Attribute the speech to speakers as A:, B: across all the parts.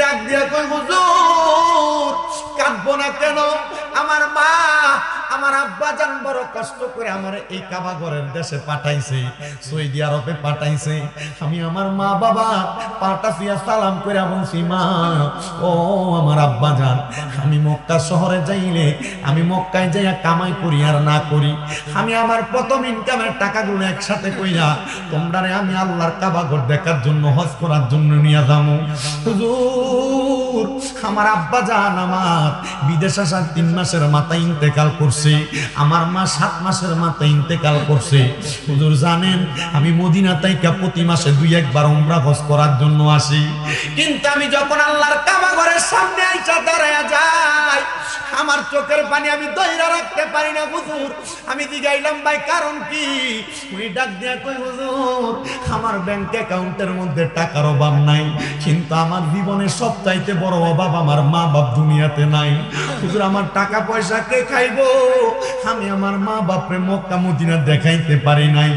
A: ডাক দিয়া কই হুজুর কাঁদবো না কেন, আমার মা আমার আব্বা জান বড় কষ্ট করে আমার এই কাবা ঘরের দেশে পাঠাইছে, সৌদি আরবে পাঠাইছে। আমি আমার মা বাবা পাঠাইয়া সালাম করে বলছি, মা ও আমার আব্বা জান, আমি মক্কা শহরে যাইলে আমি মক্কায় যাইয়া কামাই করি আর না করি, আমি আমার প্রথম ইনকামের টাকাগুলো একসাথে কইরা তোমরারে আমি আল্লাহর কাবা ঘর দেখার জন্য, হজ করার জন্য নিয়ে যাবো। হুজুর আমার আব্বা জান আমার বিদেশ আসার 3 মাসের মাথায় ইন্তেকাল করছে, আমার মা 7 মাসের মাথায় ইন্তেকাল করছে। হুজুর জানেন আমি মদিনা থেকে প্রতি মাসে 2-1 বার উমরা হজ করার জন্য আসি, কিন্তু আমি যখন আল্লাহর কাবা ঘরের সামনে আইসা দাঁড়ায়া যাই আমার চোখের পানি আমি ধইরা রাখতে পারি না। হুজুর আমি জিগাইলাম ভাই কারণ কি, ওই ডাক দিয়া কই হুজুর আমার ব্যাংক অ্যাকাউন্টের মধ্যে টাকার অভাব নাই, কিন্তু আমার জীবনের সবচাইতে বড় অভাব আমার মা বাপ দুনিয়াতে নাই। হুজুর আমার টাকা পয়সা কে খাইবো, আমি আমার মা বাপরে মক্কা মদিনা দেখাইতে পারি নাই,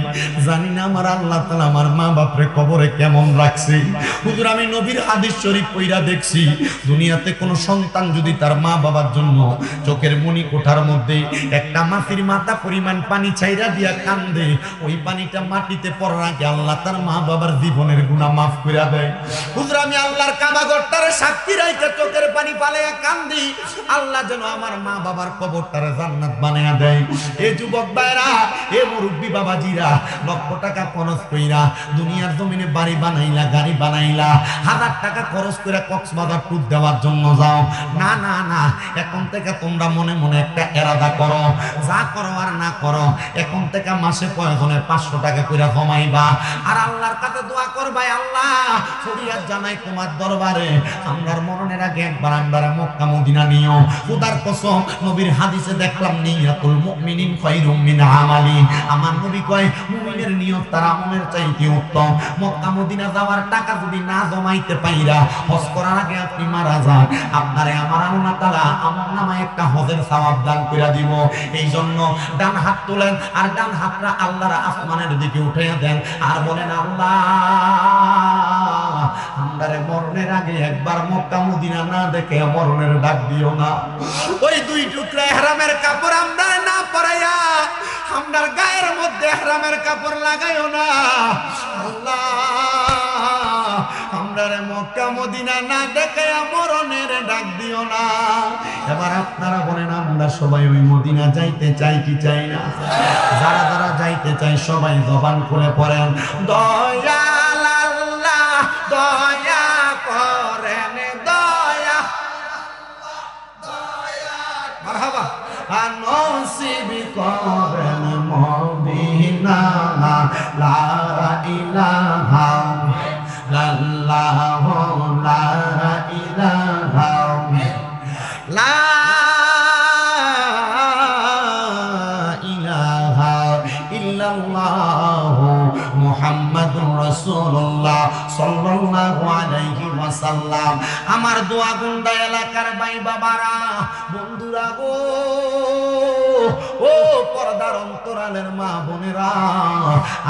A: জানি না আমার আল্লাহ তাআলা আমার মা বাপরে কবরে কেমন রাখছে। হুজুর আমি নবীর হাদিস শরীফ পড়া দেখছি, দুনিয়াতে কোন সন্তান যদি তার মা বাবার জন্য চোখের মনি কোঠার মধ্যে একটা মাটির মাথা পরিমাণ পানি ছাইরা দিয়া কান্দে, ওই পানিটা মাটিতে পড়ার আগে আল্লাহ তার মা বাবার জীবনের গুনাহ মাফ করে দেয়। হুজুর আমি আল্লাহর কাবা ঘরটারে সাক্ষী রাইখা চোখের পানি পালাইয়া কান্দি, আল্লাহ যেন আমার মা বাবার কবরটারে জান্নাত বানায়া দেয়। এ যুবক ভাইরা, এ মুরব্বি বাবাজিরা, লক্ষ টাকা খরচ কইরা দুনিয়ার জমিনে বাড়ি বানাইলা, গাড়ি বানাইলা, 1000 টাকা খরচ করে কক্সবাজার ট্যুর দেওয়ার জন্য যাও, না না না, এখন থেকে তোমরা মনে মনে একটা এরাদা করো, যা করো আর না করো এখন থেকে মাসে প্রয়োজনে 500 টাকা করে জমাইবা, আর আল্লাহর কাছে দোয়া করবা, আল্লাহ ফরিয়াদ জানাই তোমার দরবারে আমরার মরণের আগে একবার আমরারে মক্কা মদিনা নিও। খোদার কসম নবীর হাদিসে দেখলাম নিয়াতুল মুমিনিন খায়রুম মিন আমালি, আমার নবী কয় মুমিনের নিয়ত তার আমলের চাইতে উত্তম। মক্কা মদিনা যাওয়ার টাকা যদি না জমাইতে পাইরা হজ করার আগে আপনি মারা যান, আপনারে আমার আল্লাহ তাআলা আমার নামে একটা হজের সওয়াব দান করে দিব। এই জন্য ডান হাত তোলেন আর ডান হাতটা আল্লাহর আসমানের দিকে উঠাইয়া দেন আর বলেন, আল্লাহ আমরারে মরণের আগে একবার মক্কা মদিনা না দেখে মরণের ডাক দিও না। ওই 2 টুকরা ইহরামের কাপড় আমরারে না পরাইয়া আমরার গায়ের মধ্যে ইহরামের কাপড় লাগাইও না। আল্লাহ আমরারে মক্কা মদিনা না দেখে মরণের ডাক দিও না। এবার আপনারা বলেন আমরা সবাই ওই মদিনা যাইতে চাই কি চাই না? যারা যারা যাইতে চাই সবাই জবান খুলে পড়েন, দয়াল আল্লাহ দয়া করেন, দয়া মারহাবা নসিব করেন মদিনা, লা ইলাহা ইল্লাল্লাহ, লা ইলাহা লা ইলাহা ইল্লাল্লাহ মুহাম্মাদুর রাসূলুল্লাহ সাল্লাল্লাহু আলাইহি ওয়াসাল্লাম। আমার দোয়া গুন্ডা এলাকার ভাই বাবারা, বন্ধুরা গো, ও পর্দার অন্তরালের মা বোনেরা,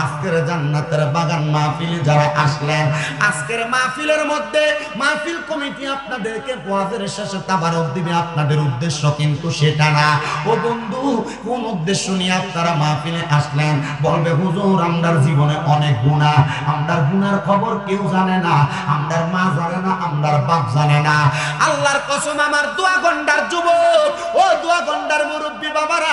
A: আজকের জান্নাতের বাগান মাহফিলে যারা আসলেন, আজকের মাহফিলের মধ্যে মাহফিল কমিটি আপনাদেরকে ওয়াজের শেষে তাবারক দিবে, আপনাদের উদ্দেশ্য কিন্তু সেটা না। ও বন্ধু, কোন উদ্দেশ্য নিয়ে আপনারা মাহফিলে আসলেন? বলবে হুজুর আমরার জীবনে অনেক গুনাহ, আমরার গুনার খবর কেউ জানে না, আমরার মা জানে না, আমরার বাপ জানে না। আল্লাহর কসম আমার দোয়া গন্ডার যুবক, ও দোয়া গন্ডার মুরব্বী বাবারা,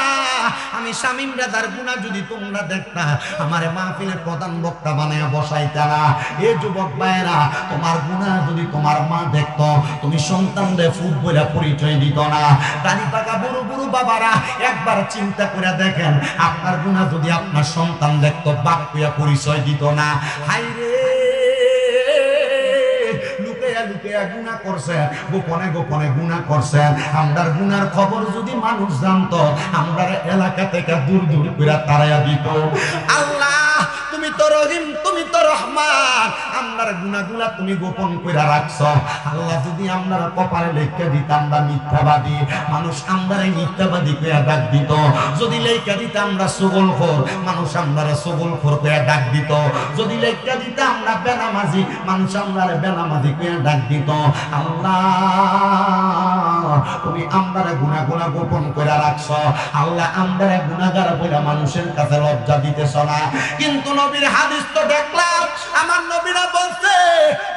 A: আমি শামীম রাজার গুনাহ যদি তোমরা দেখতা আমারে মাহফিলের প্রধান বক্তা বানায়া বসাইতা না। এ যুবক ভাইরা, তোমার গুনাহ যদি তোমার মা দেখতো, তুমি সন্তানদের ফুট বইলা পরিচয় দিত না। দাড়ি পাকা বুড়ো বুড়ো বাবারা, একবার চিন্তা করে দেখেন, আপনার গুনাহ যদি আপনার সন্তান দেখতো, বাপ কইয়া পরিচয় দিত না। হায় রে, লুকিয়া গুনাহ করছেন, গোপনে গোপনে গুনাহ করছেন। আমরার গুনার খবর যদি মানুষ জানতো, আমরার এলাকা থেকে দূর দূর করে তাড়াইয়া দিত। আল্লাহ তুমি তো রহিম, তুমি তো রহমান আমরার গুনাহগুলা তুমি গোপন কইরা রাখছো আল্লাহ যদি আমরার কপালে লেখা দিতাম আমরা মিথ্যাবাদী মানুষ আমরারে মিথ্যাবাদী কইরা ডাক দিত যদি লেখা দিতাম আমরা সুগলখোর মানুষ আমরারে সুগলখোর কইরা ডাক দিত যদি লেখা দিতাম আমরা বেনামাজি মানুষ আমরারে বেনামাজি কইরা ডাক দিত আল্লাহ তুমি আমরারে গুনাহগুলা গোপন কইরা রাখছো আল্লাহ আমরারে গুনাহগার বইলা মানুষের কাছে লজ্জা দিতেছ না কিন্তু নবীর হাদিস তো দেখলাম আমার নবীরা বলছে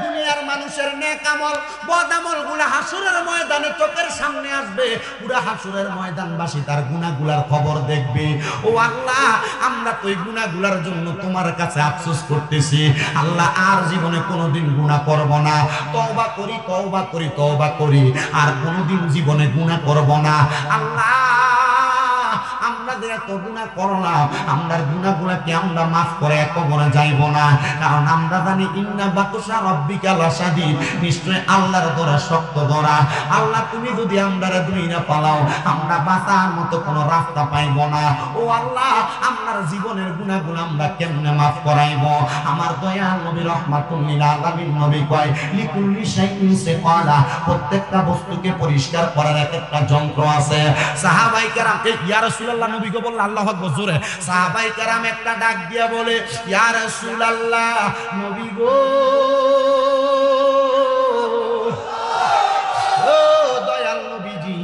A: দুনিয়ার মানুষের নেক আমল বদ আমলগুলা হাসরের ময়দানে চোখের সামনে আসবে পুরা হাসরের ময়দানবাসী তার গুনাহগুলার খবর দেখবে ও আল্লাহ আমরা তো এই গুনাহগুলার জন্য তোমার কাছে আফসোস করতেছি আল্লাহ আর জীবনে কোনোদিন গুনাহ করব না তওবা করি তওবা করি তওবা করি আর কোনোদিন জীবনে গুনাহ করব না আল্লাহ আমরা যে এত গুনাহ করলাম আমরার গুনাহগুলোকে আমরা মাফ করে কবরে যাইব না কারণ আমরা জানি ইন্না বাতুশা রাব্বিকা লাশাদীদ নিশ্চয় আল্লাহর ধরা শক্ত ধরা আল্লাহ তুমি যদি আমরারে দুইনা পালাও আমরা বাঁচার মতো কোনো রাস্তা পাইব না ও আল্লাহ আমরার জীবনের গুনাহগুলো আমরা কেমনে মাফ করাইব আমার দয়াল নবী রাহমাতুল লিল আলামিন নবী কয় লিকুল্লি শাইইন সিকালা প্রত্যেকটা বস্তুকে পরিষ্কার করার একটা যন্ত্র আছে সাহাবায়ে কেরাম ইয়া রাসূলুল্লাহ নবী গো বলল আল্লাহু আকবার জোরে সাহাবায়ে কেরাম একটা ডাক দিয়া বলে ইয়া রাসূলুল্লাহ নবী গো ও দয়াল নবীজি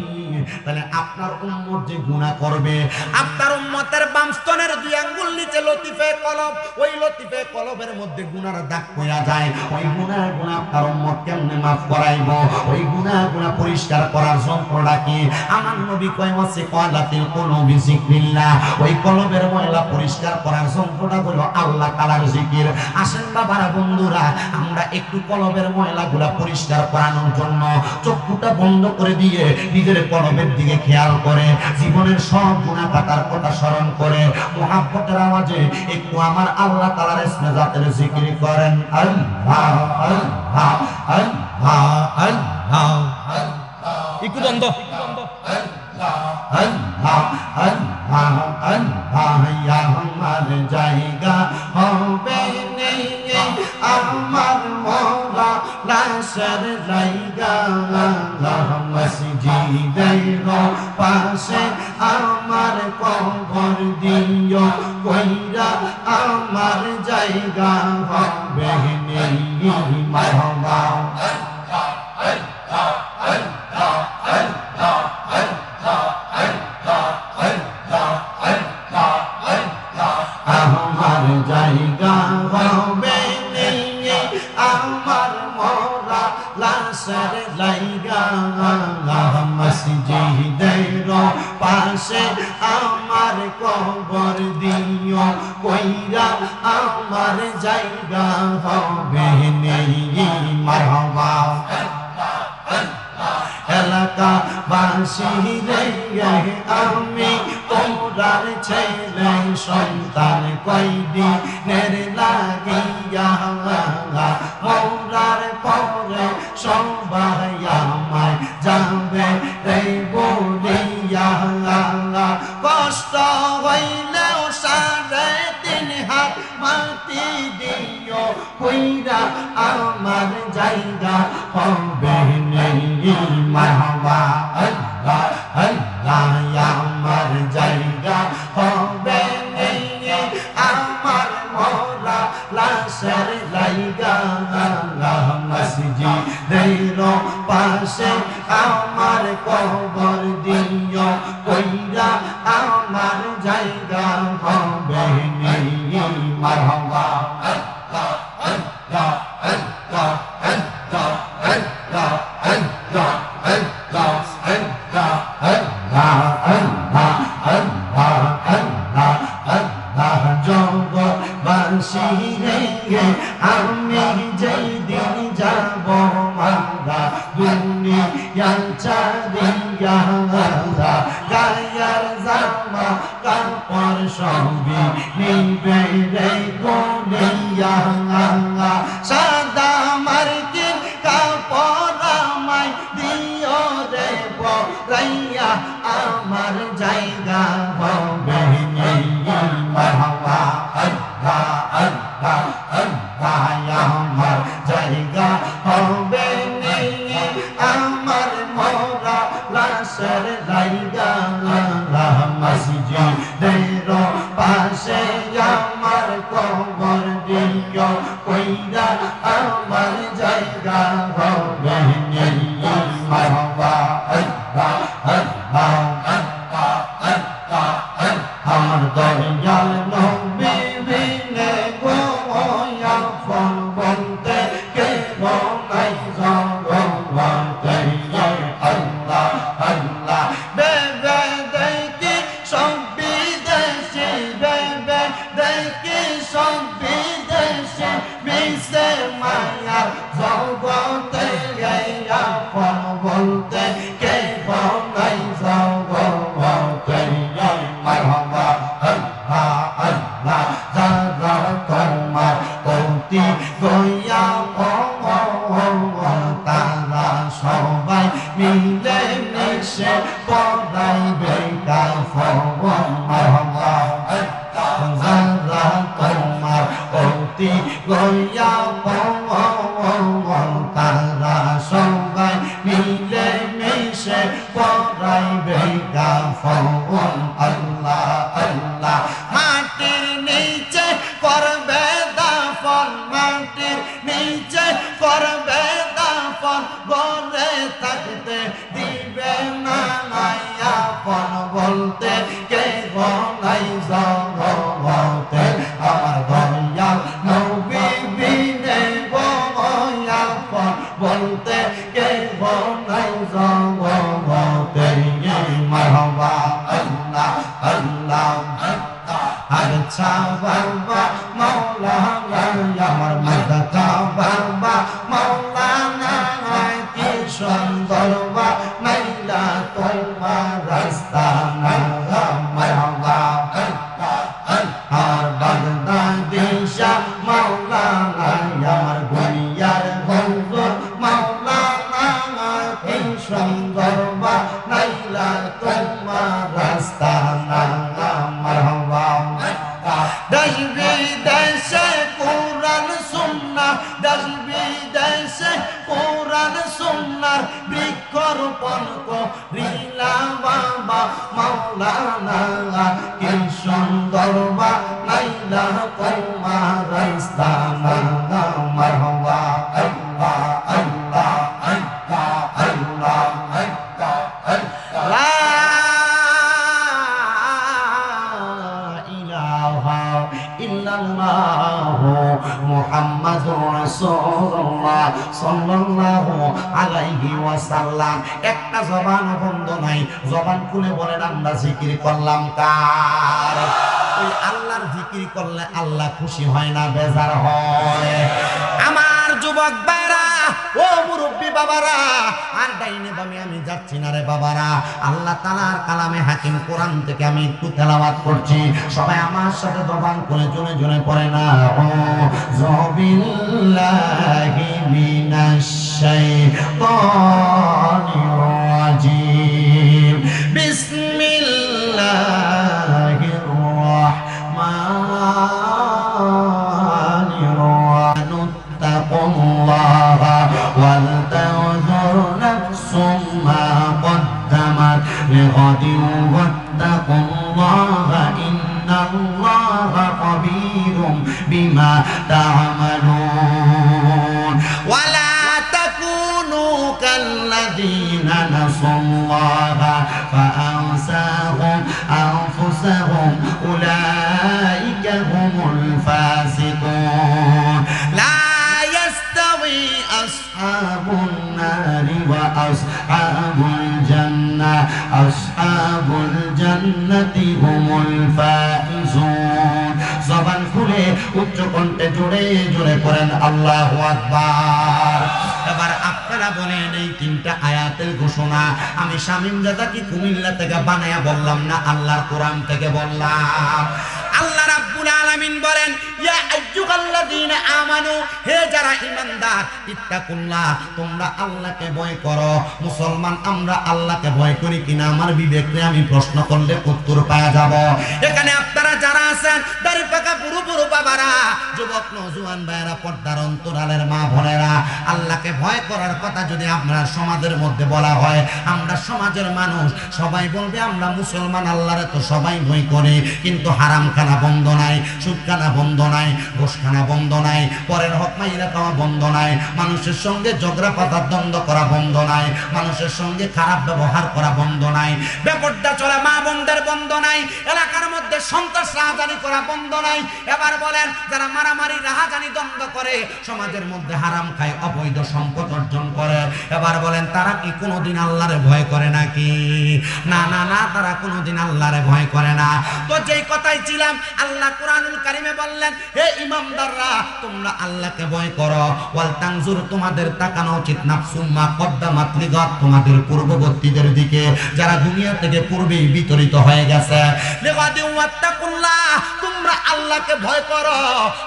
A: তাহলে আপনার উম্মত যে গুনাহ করবে আপনার উম্মতের বাম স্তনের দুই আঙ্গুল নিচে লতিফে কলব ওই লতিফে কলবের মধ্যে গুনার দাগ পড়া যায় ওই গুনাহ আপনার উম্মত কেমনে maaf করাইব ওই গুনাহগুলো পরিষ্কার করার যন্ত্রটা কি আমার নবী কয় ওয়াসি কলাতিল কুলুবি যিকরিল্লাহ ওই কলবের ময়লা পরিষ্কার করার যন্ত্রটা হলো আল্লাহ তাআলার জিকির আসেন বাবারা বন্ধুরা আমরা একটু কলবের ময়লাগুলো পরিষ্কার করানোর জন্য চক্ষুটা বন্ধ করে দিয়ে নিজের কলবের দিকে খেয়াল করে জীবনের সব গুনাহ কাটার কথা স্মরণ করে মুহাব্বতের আওয়াজে একটু আমার আল্লাহ তাআলার ইসমে জাতের জিকির করেন আল্লাহ আল্লাহ আল্লাহ আল্লাহ একটু বন্ধ আল্লাহ আল্লাহ আল্লাহ আল্লাহ ইয়া আমার জায়গা হবে নেই আমার মওলা লাশের জায়গা আল্লাহ মসজিদের পাশে আমার কবর দিও কইরা আমার জায়গা হবে নেই মারহাবা আমার জায়গা হবে নেই আমার মওলা লাশের জায়গা মসজিদের পাশে আমার কবর দিও কইরা আমার জায়গা হবে নেই মারহাবা এলাকাবাসী রে আমি তোমরার ছেলে সন্তান কয়দিনের লাগিয়া মৌরার পরে সবাই আমায় যাবে রে বলিয়া কষ্ট হইলেও 3.5 হাত মাটি দিও কইরা আমার জায়গা হবে নেই মারহাবা আল্লাহ আল্লাহ আমার জায়গা হবে নেই আমার মওলা লাশের জায়গা আল্লাহ মসজিদের পাশে আমার কবর দিও কইরা আমার জায়গা হবে নেই মারহাবা আল্লাহ আল্লাহ আল্লাহ আল্লাহ আল্লাহ আল্লাহ আল্লাহ আল্লাহ আল্লাহ আল্লাহ আল্লাহ আল্লাহ আল্লাহ জগৎবাসী রে আমি যেই দিন যাব মারা দুনিয়া ছাড়িয়া গায়ার জামা কাপড় সবই নিবে রে বলিয়া সাদা মার্কিন কাপড় আমায় দিও রে বরাইয়া আমার জায়গা হবে নেই মারহাবা আল্লাহ আল্লাহ আল্লাহ পাশের জায়গা মসজিদের পাশে আমার কবর দিও কইরা আমার জায়গা হবে মারহাবা আল্লাহ আল্লাহ আল্লাহ আল্লাহ আমার দয়াল নবী বিনে গো আপন বলতে কে নাই জগতে আল্লাহ আল্লাহ বেবে দেখি সব বিদেশি বেবে দেখি সব বিদেশি মিশে মায়ার জগতে আপন বলতে কে নাই জগতে মারহাবা আল্লাহ আল্লাহ যারা তোমার অতি গয়া তারা সবাই মিলে মিশে পড়াইবে কাফন মারহাবা যারা তোমার অতি গয়া তারা সবাই মিলে মিশে পড়াইবে কাফন আল্লাহ আল্লাহ মাটির নিচে করবে দাফন মাটির নিচে করবে দাফন গলে থাকতে দিবে না আপন বলতে কে নাই জগতে আমার দয়াল নবী বিনে আপন বলতে কে নাই জগতে মারহাবা আল্লাহ আল্লাহ আচ্ছা বাবা মাওলানা আমার মাথা বাবা মাওলানা কি সুন্দর বা নাইলা তোমার রাস্তা না মারহাবা আর বাগদা দিশা মাওলানা আমার গুনিয়ার হুজুর মাওলানা কি সুন্দর বা নাইলা তোমার রাস্তা না মারহাবা দেশ বিদেশে কোরআন সুন্নাহ দেশ বিদেশে কোরআন সুন্নাহর বৃক্ষরোপণ করিলা বাবা মাওলানা কি সুন্দর বা নাইলা তোমার রাস্তা না মারহাবা আল্লাহ আল্লাহ আল্লাহ আল্লাহ আল্লাহ মুহাম্মাদুর রাসূলুল্লাহ সাল্লাল্লাহু আলাইহি ওয়াসাল্লাম একটা জবান বন্ধ নাই জবান খুলে বলেন আমরা জিকির করলাম কার ওই আল্লাহর জিকির করলে আল্লাহ খুশি হয় না বেজার হয় আমার যুবক ভাইরা ও মুরব্বি বাবারা আর ডাইনে বামে আমি যাচ্ছি না রে বাবারা আল্লাহ তাআলার কালামে হাকিম কোরআন থেকে আমি একটু তেলাওয়াত করছি সবাই আমার সাথে জবান খুলে জোরে জোরে পড়ে না বিল্লাহি মিনাশ শাইতানির রাজিম বিসমিল্লাহির রাহমানির রাহিম তাকুল্লাহা ওয়াল তাওযুর নাফসুম মা قدمت لغد واتقوا الله إن الله خبير بما تعملون ولا تكونوا كالذين نسوا الله فأنساهم أنفسهم أولئك هم الفاسقون لا يستوي أصحاب النار وأصحاب الجنة أصحاب الجنة هم الفائزون জবান খুলে উচ্চ কণ্ঠে জোরে জোরে পড়েন আল্লাহু আকবার এবার আপনারা বলেন এই তিনটা আয়াতের ঘোষণা আমি শামীম দাদাকে কুমিল্লা থেকে বানায়া বললাম না আল্লাহর কোরআন থেকে বললাম আল্লাহ রাব্বুল আলামিন বলেন ইয়া আইয়ুহাল্লাযীনা আমানু, হে যারা ঈমানদার, ইত্তাকুল্লাহ, তোমরা আল্লাহকে ভয় করো। মুসলমান আমরা আল্লাহকে ভয় করি কিনা আমার বিবেককে আমি প্রশ্ন করলে উত্তর পাওয়া যাব। এখানে আপনারা যারা আছেন, দাড়ি পাকা বুড়ো বুড়ো বাবারা, যুবক নওজোয়ান ভাইরা, পর্দার অন্তরালের মা বোনেরা, আল্লাহকে ভয় করার কথা যদি আপনার সমাজের মধ্যে বলা হয়, আমরা সমাজের মানুষ সবাই বলবে আমরা মুসলমান, আল্লাহরে তো সবাই ভয় করে, কিন্তু হারাম খানা বন্ধ নাই, সুদ খানা বন্ধ নাই, ঘুষ খানা বন্ধ নাই, পরের হক মাইরা খাওয়া বন্ধ নাই, মানুষের সঙ্গে ঝগড়া পাতার দ্বন্দ্ব করা বন্ধ নাই, মানুষের সঙ্গে খারাপ ব্যবহার করা বন্ধ নাই, বেপরদা চলা মা বোনদের বন্ধ নাই, এলাকার মধ্যে সন্ত্রাস রাহাজানি করা বন্ধ নাই। এবার বলেন, যারা মারামারি রাহাজানি দ্বন্দ্ব করে, সমাজের মধ্যে হারাম খায়, অবৈধ সম্পদ অর্জন করে, এবার বলেন তারা কি কোনোদিন আল্লাহরে ভয় করে নাকি? না না না, তারা কোনোদিন আল্লাহরে ভয় করে না। তো যেই কথাই ছিলাম, আল্লাহ কুরআনুল কারীমে বললেন, হে ইমামদাররা, তোমরা আল্লাহকে ভয় করো। ওয়াল তানজুর, তোমাদের তাকানো উচিত, নাফসুম মা কদ্দামাত লিগাত, তোমাদের পূর্ববর্তীদের দিকে যারা দুনিয়া থেকে পূর্বেই বিতরিত হয়ে গেছে। লিগাদি ওয়াত্তাকুল্লাহ, তোমরা আল্লাহকে ভয় করো।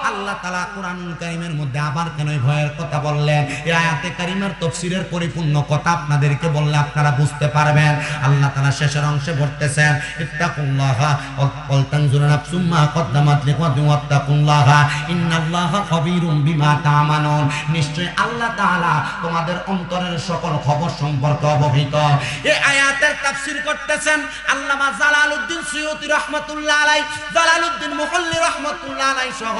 A: আল্লাহ তাআলা কুরআনুল কারীমের মধ্যে আবার কেন এই ভয়ের কথা বললেন? এই আয়াতে কারিমার তাফসীরের পরিপূর্ণ কথা আপনাদেরকে বললে আপনারা বুঝতে পারবেন। আল্লাহ তাআলা শেষের অংশে বলতেছেন, ইত্তাকুল্লাহা ওয়াল তানজুর নাফসুম মা কদ্দামাত লিগাদি ওয়াত্তাকুল্লাহা ইন্নাল্লাহা খাবীরুম বিমা তা'মালুন, নিশ্চয় আল্লাহ তাআলা তোমাদের অন্তরের সকল খবর সম্পর্কে অবহিত। এই আয়াতের তাফসীর করতেছেন আল্লামা জালালউদ্দিন সুয়ুতী রাহমাতুল্লাহ আলাইহি, জালালউদ্দিন মুহাল্লি রাহমাতুল্লাহ আলাইহি সহ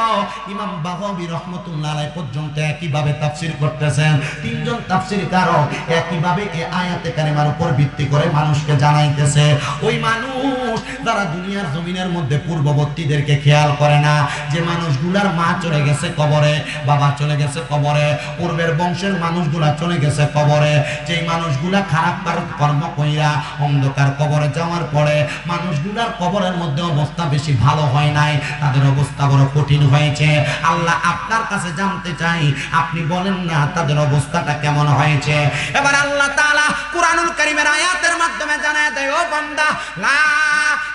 A: ইমাম বাগাবী রাহমাতুল্লাহ আলাইহি পর্যন্ত একইভাবে তাফসীর করতেছেন। তিনজন তাফসীরকারক একইভাবে এই আয়াতে কারিমার উপর ভিত্তি করে মানুষকে জানাইতেছে, ওই মানুষ যারা দুনিয়ার জমিনের মধ্যে পূর্ববর্তীদেরকে খেয়াল করে না, যে মানুষগুলার মা চলে গেছে কবরে, বাবা চলে গেছে কবরে, পূর্বের বংশের মানুষগুলা চলে গেছে কবরে, যেই মানুষগুলা খারাপ কর্ম কইরা অন্ধকার কবরে যাওয়ার পরে মানুষগুলার কবরের মধ্যে অবস্থা বেশি ভালো হয় নাই, তাদের অবস্থা বড় কঠিন হয়েছে। আল্লাহ আপনার কাছে জানতে চাই, আপনি বলেন না তাদের অবস্থাটা কেমন হয়েছে। এবার আল্লাহ তাআলা কুরআনুল কারীমের আয়াতের মাধ্যমে জানায় দেয়, ও বান্দা, লা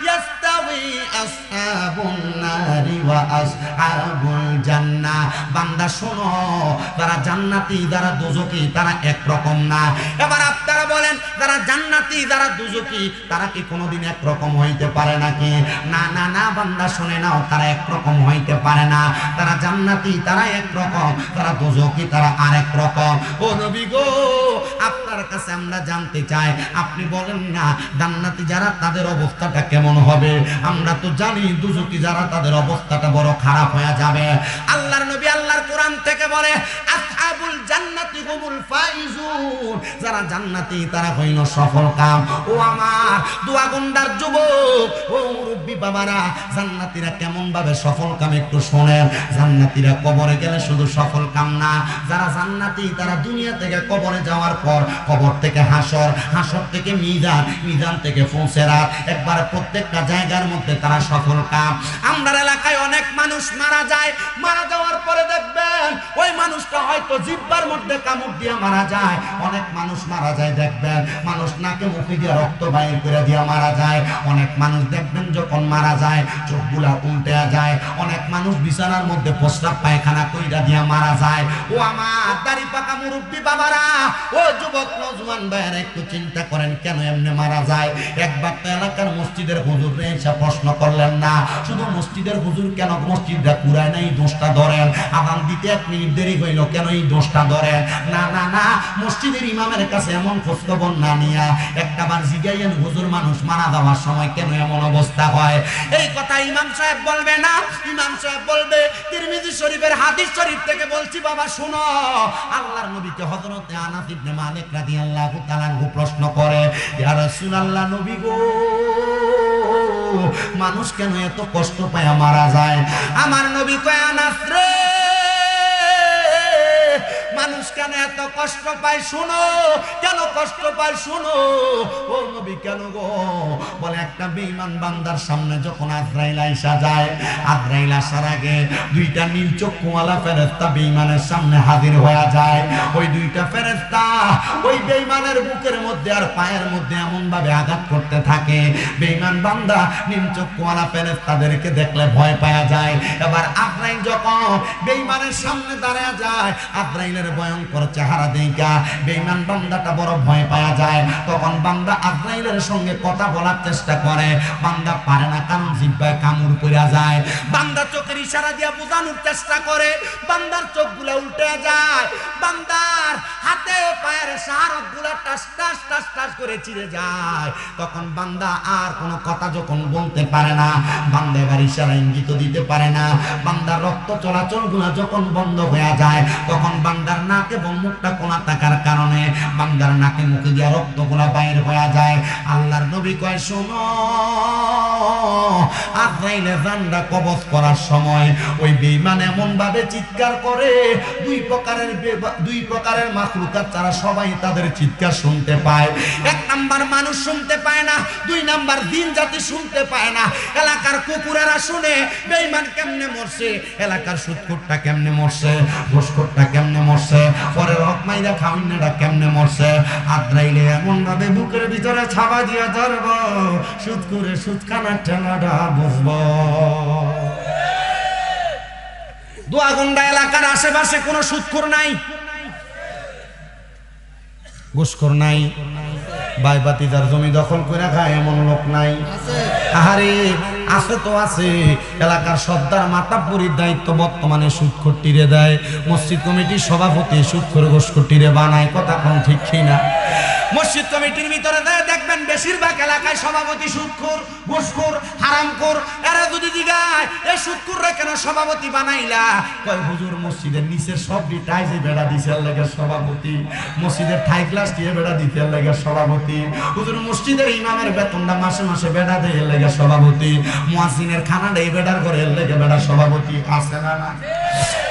A: ইয়াস্তাউই আসহাবুন নারি ওয়া আসহাবুল জান্নাহ, বান্দা শোনো, যারা জান্নাতি যারা দোজখী তারা একরকম না। এবার আপনারা বলেন, যারা জান্নাতি যারা দোজখী তারা কি কোনোদিন একরকম হইতে পারে নাকি? না না না, বান্দা শুনে নাও, তারা একরকম হইতে পারে না। তারা জান্নাতি তারা একরকম, তারা দোজখী তারা আরেক রকম। ও নবী গো, আপনার কাছে আমরা জানতে চাই, আপনি বলেন না জান্নাতি যারা তাদের অবস্থাটা কেমন হবে? আমরা তো জানি দোজখী যারা তাদের অবস্থাটা বড় খারাপ হয়ে যাবে। আল্লাহর নবী আল্লাহর কোরআন থেকে বলে, আসহাবুল জান্নাতি হুমুল ফাইজুন, যারা জান্নাতি তারা হইল সফল কাম। ও আমার দোয়া গন্ডার যুবক, ও মুরব্বি বাবারা, জান্নাতীরা কেমন ভাবে সফল কাম একটু শুনেন। জান্নাতীরা কবরে গেলে শুধু সফল কাম না, যারা জান্নাতি তারা দুনিয়া থেকে কবরে যাওয়ার পর, কবর থেকে হাসর, হাসর থেকে মিজান, মিজান থেকে ফুলসেরাত, একবারে প্রত্যেকটা জায়গার মধ্যে তারা সফল কাম। আমরা এলাকায় অনেক মানুষ মারা যায়, মারা যাওয়ার পরে দেখবেন ওই মানুষটা হয়তো জিহ্বার মধ্যে কামড় দিয়ে মারা যায়। অনেক মানুষ মারা যায় দেখবেন মানুষ নাকে মুখে দিয়ে রক্ত বাইর করে দিয়ে মারা যায়। অনেক মানুষ দেখবেন যখন মারা যায় চোখগুলা উল্টে যায়। অনেক মানুষ বিছানার মধ্যে প্রস্রাব পায়খানা কইরা দিয়ে মারা যায়। ও আমার দাড়ি পাকা মুরব্বি বাবারা, ও যুবক নওজোয়ান ভাইয়েরা, একটু চিন্তা করেন কেন এমনি মারা যায়। একবার তো এলাকার মসজিদের হুজুরে এসে প্রশ্ন করলেন না, শুধু মসজিদের হুজুর কেন মসজিদটা কুড়ায় না, এই দোষটা ধরেন। আযান দিতে 1 মিনিট দেরি হইল, কেন এই দোষটা ধরেন? না না না, মসজিদের ইমামের কাছে এমন খোঁজখবর না নিয়া একটাবার জিজ্ঞাইয়েন, হুজুর মানুষ মারা যাওয়ার সময় কেন এমন অবস্থা হয়? এই কথা ইমাম সাহেব বলবে না, ইমাম সাহেব বলবে তিরমিজি শরীফের হাদিস শরীফ থেকে বলছি বাবা শুনো। আল্লাহর নবীকে হযরতে আনাস ইবনে মালিক রাদিয়াল্লাহু তাআলা প্রশ্ন করে, ইয়া রাসূলুল্লাহ, নবী গো, মানুষ কেন এত কষ্ট পায় মারা যায়? আমার নবী কয়, আনাস রে, মানুষ কেন এত কষ্ট পায় শুনো। কেন কষ্ট পায় শুনো ও নবী কেন গো বলে একটা বেঈমান বান্দার সামনে যখন আজরাইল আইসা যায় আজরাইল আসার আগে দুইটা নীল চক্ষুওয়ালা ফেরেশতা বেঈমানের সামনে হাজির হয়ে যায় ওই দুইটা ফেরেশতা ওই বেঈমানের বুকের মধ্যে আর পায়ের মধ্যে এমন ভাবে আঘাত করতে থাকে বেঈমান বান্দা নীল চক্ষুওয়ালা ফেরেশতাদেরকে দেখলে ভয় পাওয়া যায় এবার আজরাইল যখন বেঈমানের সামনে দাঁড়ায় যায় আজরাইলের ভয়ঙ্কর চেহারা দেখা বেঈমান বান্দাটা বড় ভয় পাওয়া যায় তখন বান্দা আজরাইলের সঙ্গে কথা বলার চেষ্টা করে বান্দা পারে না কারণ জিহ্বায় কামড় পড়ে যায় বান্দা চোখের ইশারা দিয়ে বোঝানোর চেষ্টা করে বান্দার চোখগুলো উল্টে যায় বান্দার হাতে পায়ের শাহরতগুলো টাস টাস টাস টাস করে চিরে যায় তখন বান্দা আর কোনো কথা যখন বলতে পারে না বান্দা এবার ইশারা ইঙ্গিত দিতে পারে না বান্দার রক্ত চলাচলগুলো যখন বন্ধ হয়ে যায় তখন বান্দার নাক এবং মুখটা কোনা থাকার কারণে বান্দার নাকে মুখে দিয়ে রক্তগুলো বাইর হয়ে যায় আল্লাহর নবী কয় শোনো আজরাইলে জানটা কবজ করার সময় ওই বেঈমান এমন ভাবে চিৎকার করে দুই প্রকারের মাখলুকাত তারা সবাই তাদের চিৎকার শুনতে পায় এক নাম্বার মানুষ শুনতে পায় না দুই নাম্বার জিন জাতি শুনতে পায় না এলাকার কুকুরেরা শুনে বেঈমান কেমনে মরছে এলাকার সুদখোরটা কেমনে মরছে ঘুষখোরটা কেমনে মরছে পরের হক মাইরা খাওয়াইনাটা কেমনে মরছে আজরাইলে এমন ভাবে বুকের ভিতরে ছাবা দিয়া ধরব সুদখোরে সুদখানার ঠেলাটা বুঝবো দোয়াগুন্ডা এলাকার আশেপাশে কোনো সুদখোর নাই ঘুষখোর নাই বাইবাতি যার জমি দখল করে খায় এমন লোক নাই আহারে আছে তো আছে এলাকার সর্দার মাতাব্বরির দায়িত্ব বর্তমানে সুদখোর টিরে দেয় মসজিদ কমিটির সভাপতি সুদখোর ঘুষখোর টিরে বানায় কথা কোন ঠিক না মসজিদ কমিটির ভিতরে দেখবেন বেশিরভাগ এলাকায় সভাপতি সুদখোর ঘুষখোর হারামখোর এরা যদি জিগায় এই সুদখোররা কেন সভাপতি বানাইলা কয় হুজুর মসজিদের নিচের সব টাইজে বেড়া দিছে লাগে সভাপতি মসজিদের ঠাই গ্লাস দিয়ে বেড়া দিতে লাগে সভাপতি হুজুর মসজিদের ইমামের বেতনটা মাসে মাসে বেড়া দেয় লাগে সভাপতি মুয়াজ্জিনের খানা দেয় বেড়ার ঘরে লাগে বেড়া সভাপতি আছে না না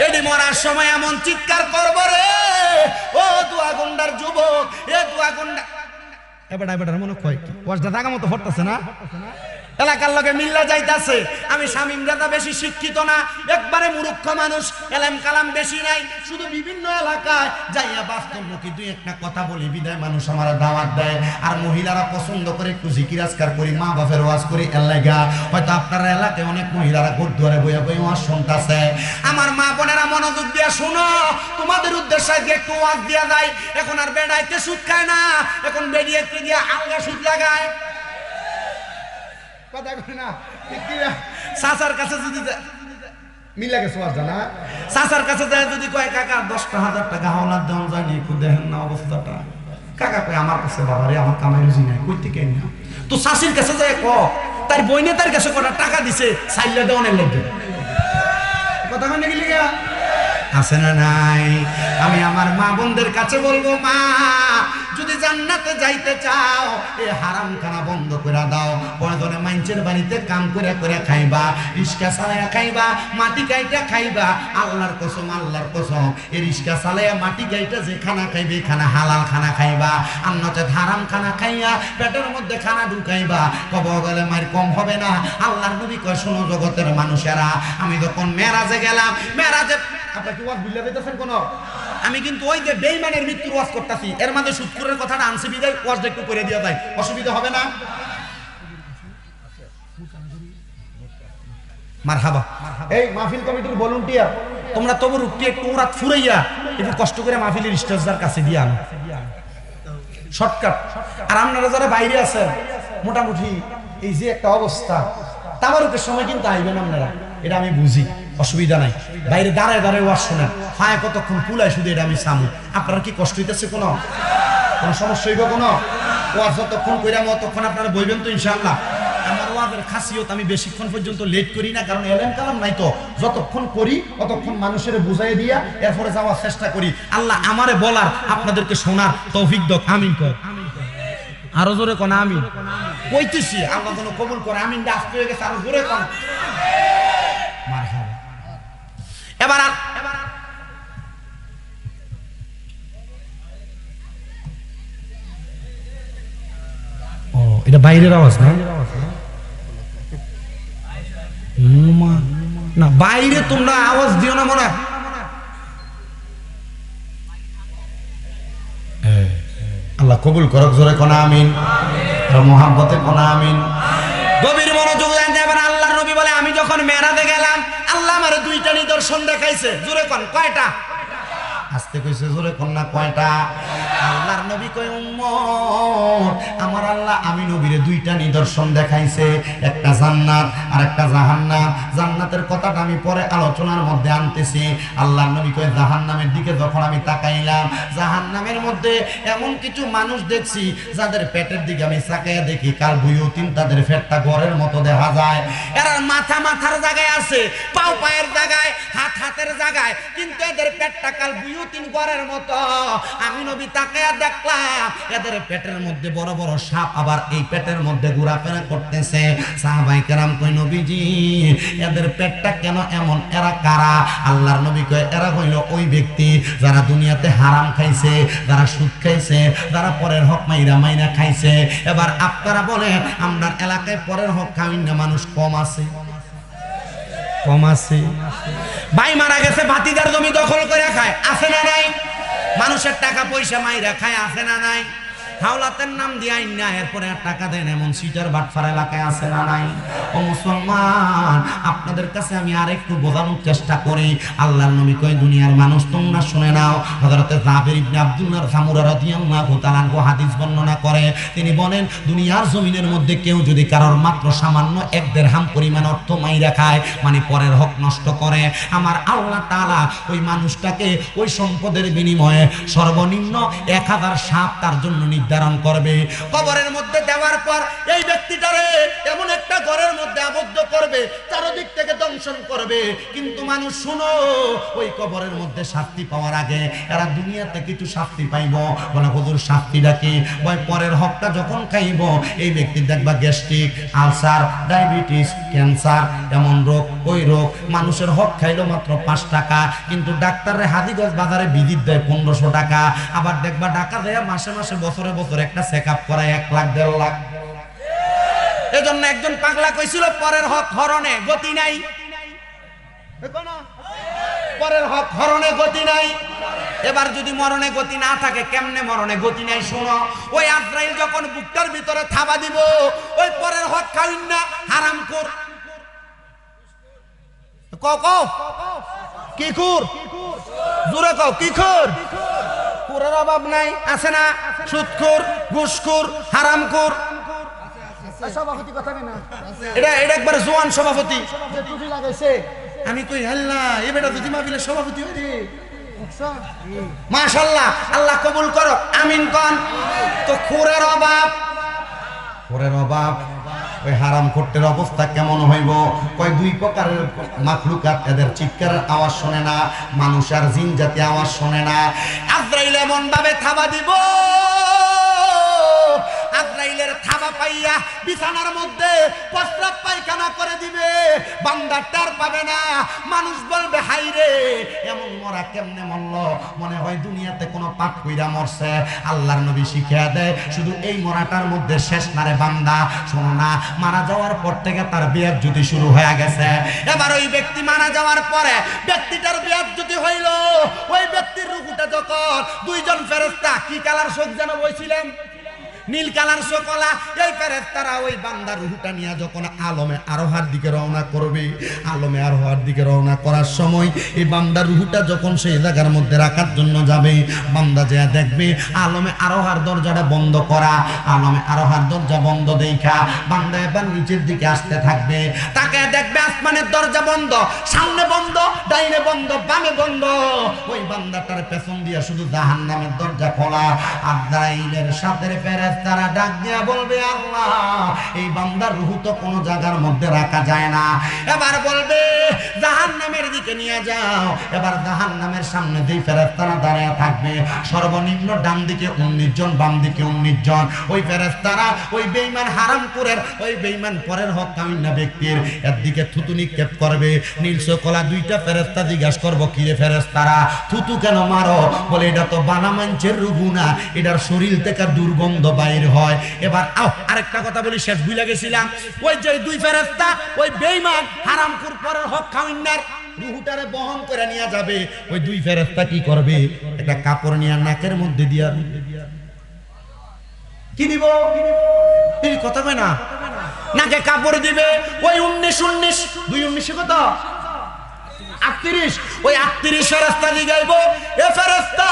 A: এডি মরার সময় এমন চিৎকার করব রে ও দোয়াগুন্ডার যুবক এ দোয়াগুন্ডা এবারে মনে কয় কি ওয়াজটা জায়গা মতো হটতাছে না এলাকার লোকে মিল্লা যাইতাছে আমি শামীম রাজা বেশি শিক্ষিত না একবারে মূর্খ মানুষ এলেম কালাম বেশি নাই শুধু বিভিন্ন এলাকায় যাইয়া বাস্তবমুখী দুই একটা কথা বলি বিদায় মানুষ আমার দাওয়াত দেয় আর মহিলারা পছন্দ করে একটু জিকির আজকার করি মা বাপের ওয়াজ করি এলাকা হয়তো আপনার এলাকায় অনেক মহিলারা গুরুদ্বারে বইয়া বই ওয়াজ শুনতাছে আমার মা বোনেরা মনোযোগ দিয়া শুনো তোমাদের উদ্দেশ্যে একটু ওয়াজ দিয়া যায় এখন আর বেড়াইতে সুদ খায় না এখন বেরিয়ে গিয়ে আলগা সুদ লাগায় কথা কই না সাসার কাছে যদি মিলা গেছে না সাসার কাছে যায় যদি কয় কাকা 10,000 টাকা হাওলাত দেন জানি একটু দেখেন না অবস্থাটা কাকা কয় আমার কাছে বাবারে আমার কামাই রুজি নাই কই থেকে না তো শাশির কাছে যায় ক তার বইনে তার কাছে কটা টাকা দিছে সাইলে দেওয়ানের লাগে কথা কই নাকি লিগা আছে না নাই আমি আমার মা বোনদের কাছে বলবো মা যদি জান্নাতে যাইতে চাও এই হারামখানা বন্ধ করে দাও প্রয়োজনে মানুষের বাড়িতে কাম করে করে খাইবা রিস্কা চালাইয়া খাইবা মাটি গাইটা খাইবা আল্লাহর কসম এই রিস্কা চালাইয়া মাটি গাইটা যে খানা খাইবে খানা হালাল খানা খাইবা আর নচেত হারাম খানা খাইয়া পেটের মধ্যে খানা ঢুকাইবা কব গেলে মার কম হবে না আল্লাহর নবী কয় শোনো জগতের মানুষেরা আমি যখন মেরাজে গেলাম মেরাজে আপনারা কি ওয়াজ বুঝলে দিতেছেন কোন আমি কিন্তু ওই যে বেঈমানের মৃত্যুর ওয়াজ করতেছি এর মধ্যে সুদখোরের কথাটা আনছি বিদায় ওয়াজটা একটু করে দিয়া যায় অসুবিধা হবে না মারহাবা এই মাহফিল কমিটির ভলান্টিয়ার তোমরা তবু রুটি একটু রাত ফুরাইয়া একটু কষ্ট করে মাহফিলের স্টেজদার কাছে দিয়ে আনো শর্টকাট আর আপনারা যারা বাইরে আছেন মোটামুটি এই যে একটা অবস্থা তাবারুকের সময় কিন্তু আইবেন আপনারা এটা আমি বুঝি অসুবিধা নাই বাইরে দাঁড়ায় দাঁড়ায় ওয়াজ শোনেন ফায় কতক্ষণ কুলায় শুধু এটা আমি সামু আপনারা কি কষ্ট হইতেছে কোনো সমস্যা হইব কোনো ওয়াজ যতক্ষণ কইরা ততক্ষণ আপনারা বইবেন তো ইনশাআল্লাহ আমার ওয়াজের খাসিয়ত আমি বেশিক্ষণ পর্যন্ত লেট করি না কারণ এলেম কালাম নাই তো যতক্ষণ করি ততক্ষণ মানুষের বুঝাই দিয়া এরপরে যাওয়ার চেষ্টা করি আল্লাহ আমারে বলার আপনাদেরকে শোনার তৌফিক দাও আমিন কর আরো জোরে কোন আমিন কইতেছি আল্লাহ যেন কবুল করে আমিন আসতে হয়ে গেছে আরো জোরে কোন মারহাবা এবার এটা বাইরের আওয়াজ না? না বাইরে তোমরা আওয়াজ দিও না মনে। আল্লাহ কবুল করক, জোরে কোন আমিন, মোহাব্বতে কোন আমিন। গভীর মনোযোগ দেবেন। আল্লাহর নবী বলে আমি যখন মেরাজে গেলাম আল্লাহ আমারে দুইটা নিদর্শন দেখাইছে। জোরে কোন কয়টা? আস্তে কইছে জোরে কোন না কয়টা? আল্লাহর নবী কয় উম্মত আমার আল্লাহ আমি নবীরে দুইটা নিদর্শন দেখাইছে, একটা জান্নাত আর একটা জাহান্নাম। জান্নাতের কথাটা আমি পরে আলোচনার মধ্যে আনতেছি। আল্লাহর নবী কয় জাহান্নামের দিকে যখন আমি তাকাইলাম জাহান্নামের মধ্যে এমন কিছু মানুষ দেখছি যাদের পেটের দিকে আমি তাকাইয়া দেখি কাল বুয়ুতিন, তাদের পেটটা ঘরের মতো দেখা যায়। এরা মাথা মাথার জায়গায় আছে, পাও পায়ের জায়গায়, হাত হাতের জায়গায়, কিন্তু এদের পেটটা কাল বুয়ুতিন ঘরের মতো। আমি নবী তাকাইয়া দেখলাম এদের পেটের মধ্যে বড় বড় সাপ আবার এই পেটের মধ্যে ঘোরাফেরা করতেছে। সাহাবায়ে কেরাম কই নবীজি এদের পেটটা কেন এমন, এরা কারা? আল্লাহর নবী কয় এরা হইল ওই ব্যক্তি যারা দুনিয়াতে হারাম খাইছে, যারা সুদ খাইছে, যারা পরের হক মাইরা মাইরা খাইছে। এবার আপনারা বলেন আমরা এলাকায় পরের হক খাই না মানুষ কম আছে? কম আছে। ভাই মারা গেছে ভাতিজার জমি দখল করে খায়, আছে না নাই? মানুষের টাকা পয়সা মাইরা খায়, আছে না নাই? হাওলাতের নাম দিয়ে আইন না এরপরে টাকা দেন এমন সিটার বাটফার এলাকায় আছে না নাই? ও মুসলমান আপনাদের কাছে আমি আরেকটু বোঝানোর চেষ্টা করি। আল্লাহর নবী কয় দুনিয়ার মানুষ তোমরা শুনে নাও। হযরতে জাবের ইবনে আব্দুল্লাহ সামুরা রাদিয়াল্লাহু তাআলা আনহু হাদিস বর্ণনা করে, তিনি বলেন দুনিয়ার জমিনের মধ্যে কেউ যদি কারোর মাত্র সামান্য 1 দিরহাম পরিমাণ অর্থ মাইরা খায়, মানে পরের হক নষ্ট করে, আমার আল্লাহ তাআলা ওই মানুষটাকে ওই সম্পদের বিনিময়ে সর্বনিম্ন 1000 সাপ তার জন্য নির্ধারণ করবে। কবরের মধ্যে দেওয়ার পর এই ব্যক্তিটারে এমন একটা ঘরের মধ্যে আবদ্ধ করবে, চারদিক থেকে দংশন করবে। কিন্তু মানুষ শুনো, ওই কবরের মধ্যে শাস্তি পাওয়ার আগে এরা দুনিয়াতে কিছু শাস্তি পাইব। বলে হুজুর শাস্তিটা কি? ওই পরের হকটা যখন খাইব এই ব্যক্তি দেখবা গ্যাস্ট্রিক, আলসার, ডায়াবেটিস, ক্যান্সার, এমন রোগ ওই রোগ। মানুষের হক খাইলো মাত্র 5 টাকা, কিন্তু ডাক্তারের হাজিগঞ্জ বাজারে ভিজিট দেয় 1500 টাকা। আবার দেখবা টাকা দেয়া মাসে মাসে বছরে বছরে একটা চেকআপ করায় 1 লাখ 1.5 লাখ। এজন্য একজন পাগলা কইছিল পরের হক হরণে গতি নাই। পরের হক হরণে গতি নাই। এবার যদি মরণে গতি না থাকে কেমনে মরণে গতি নাই? শোনো, ওই আজরাইল যখন বুকটার ভিতরে থাবা দিব ওই পরের হক খাইন না হারামখোর। কও কি খুর? জোরে কও কি খুর? খুরের অভাব নাই, আছে না? সুদখোর, ঘুষখোর, হারামখোর। সভাপতি কথা না, এটা একবার জোয়ান সভাপতি টুপি লাগাইছে। আমি কই আল্লাহ এই বেটা যদি মাহফিলের সভাপতি হই রে, মাশাআল্লাহ, আল্লাহ কবুল করো, আমিন কোন। তো খুরের অভাব, খুরের অভাব। ওই হারামখোরদের অবস্থা কেমন হইব? কয় 2 প্রকারের মাখলুকাত এদের চিৎকারের আওয়াজ শোনে না, মানুষ আর জিন জাতি আওয়াজ শোনে না। আজরাইল এমন ভাবে থাবা দিব, আজরাইলের থাবা পাইয়া বিছানার মধ্যে প্রস্রাব পায়খানা করে দিবে, বান্দা টের পাবে না। মানুষ বলবে হাই রে এমন মরা কেমনে মরল, মনে হয় দুনিয়াতে কোনো পাপ কইরা মরছে। আল্লাহর নবী শিখিয়া দেয় শুধু এই মরাটার মধ্যে শেষ না রে বান্দা, শোনো না, মারা যাওয়ার পর থেকে তার বিয়াজ্জতি শুরু হয়ে গেছে। এবার ওই ব্যক্তি মারা যাওয়ার পরে ব্যক্তিটার বিয়াজ্জতি হইল। ওই ব্যক্তির রূহটা যখন 2 জন ফেরেশতা, কি কালার শোক যেন বলছিলেন, নীল কালার শোকলা, এই ফেরেশতারা ওই বান্দার রূহটা নিয়ে যখন আলমে আরোহার দিকে রওনা করবে, আলমে আরোহার দিকে রওনা করার সময় এই বান্দার রূহটা যখন সেই জায়গার মধ্যে রাখার জন্য যাবে, বান্দা যা দেখবে আলমে আরোহার দরজাটা বন্ধ করা, আলমে আরোহার দরজা বন্ধ দেখা বান্দা এবার নিচের দিকে আসতে থাকবে। তাকে দেখবে আসমানের দরজা বন্ধ, সামনে বন্ধ, ডাইনে বন্ধ, বামে বন্ধ। ওই বান্দাটার পেছন দিয়ে শুধু জাহান্নামের দরজা খোলা। আজরাইলের সাথে ফেরেশতারা ডাক দিয়া বলবে আল্লাহ এই বান্দার রূহ তো কোনো জায়গার মধ্যে রাখা যায় না। এবার বলবে জাহান্নামের দিকে নিয়ে যাও। এবার জাহান্নামের সামনে যেই ফেরেশতারা দাঁড়িয়ে থাকবে, সর্বনিম্ন ডান দিকে 19 জন, বাম দিকে 19 জন। ওই ফেরেশতারা ওই বেঈমান হারামখোরের, ওই বেঈমান পরের হক কামিনা ব্যক্তির এর দিকে থুতু নিক্ষেপ করবে। নীলসো কলা 2টা ফেরেশতা জিজ্ঞাসা করবো কিরে ফেরেশতারা থুতু কেন মারো? বলে এটা তো বানা মানুষের রূহ না, এটার শরীর থেকে দুর্গন্ধ বাইর হয়। এবার আরেকটা কথা বলি, শেষ ভুলে গেছিলাম। ওই যে দুই ফেরেশতা ওই বেঈমান হারামখোর পরের হক খাওয়ার রুহুটারে বহন করে নিয়ে যাবে। ওই দুই ফেরেশতা কি করবে? একটা কাপড় নিয়ে নাকের মধ্যে দিয়া কি দিব? এই কথা কয় না, নাকে কাপড় দিবে। ওই 19 2 19 কত 38, ওই 38 ফেরেশতা জিগাইবো, এ ফেরেশতা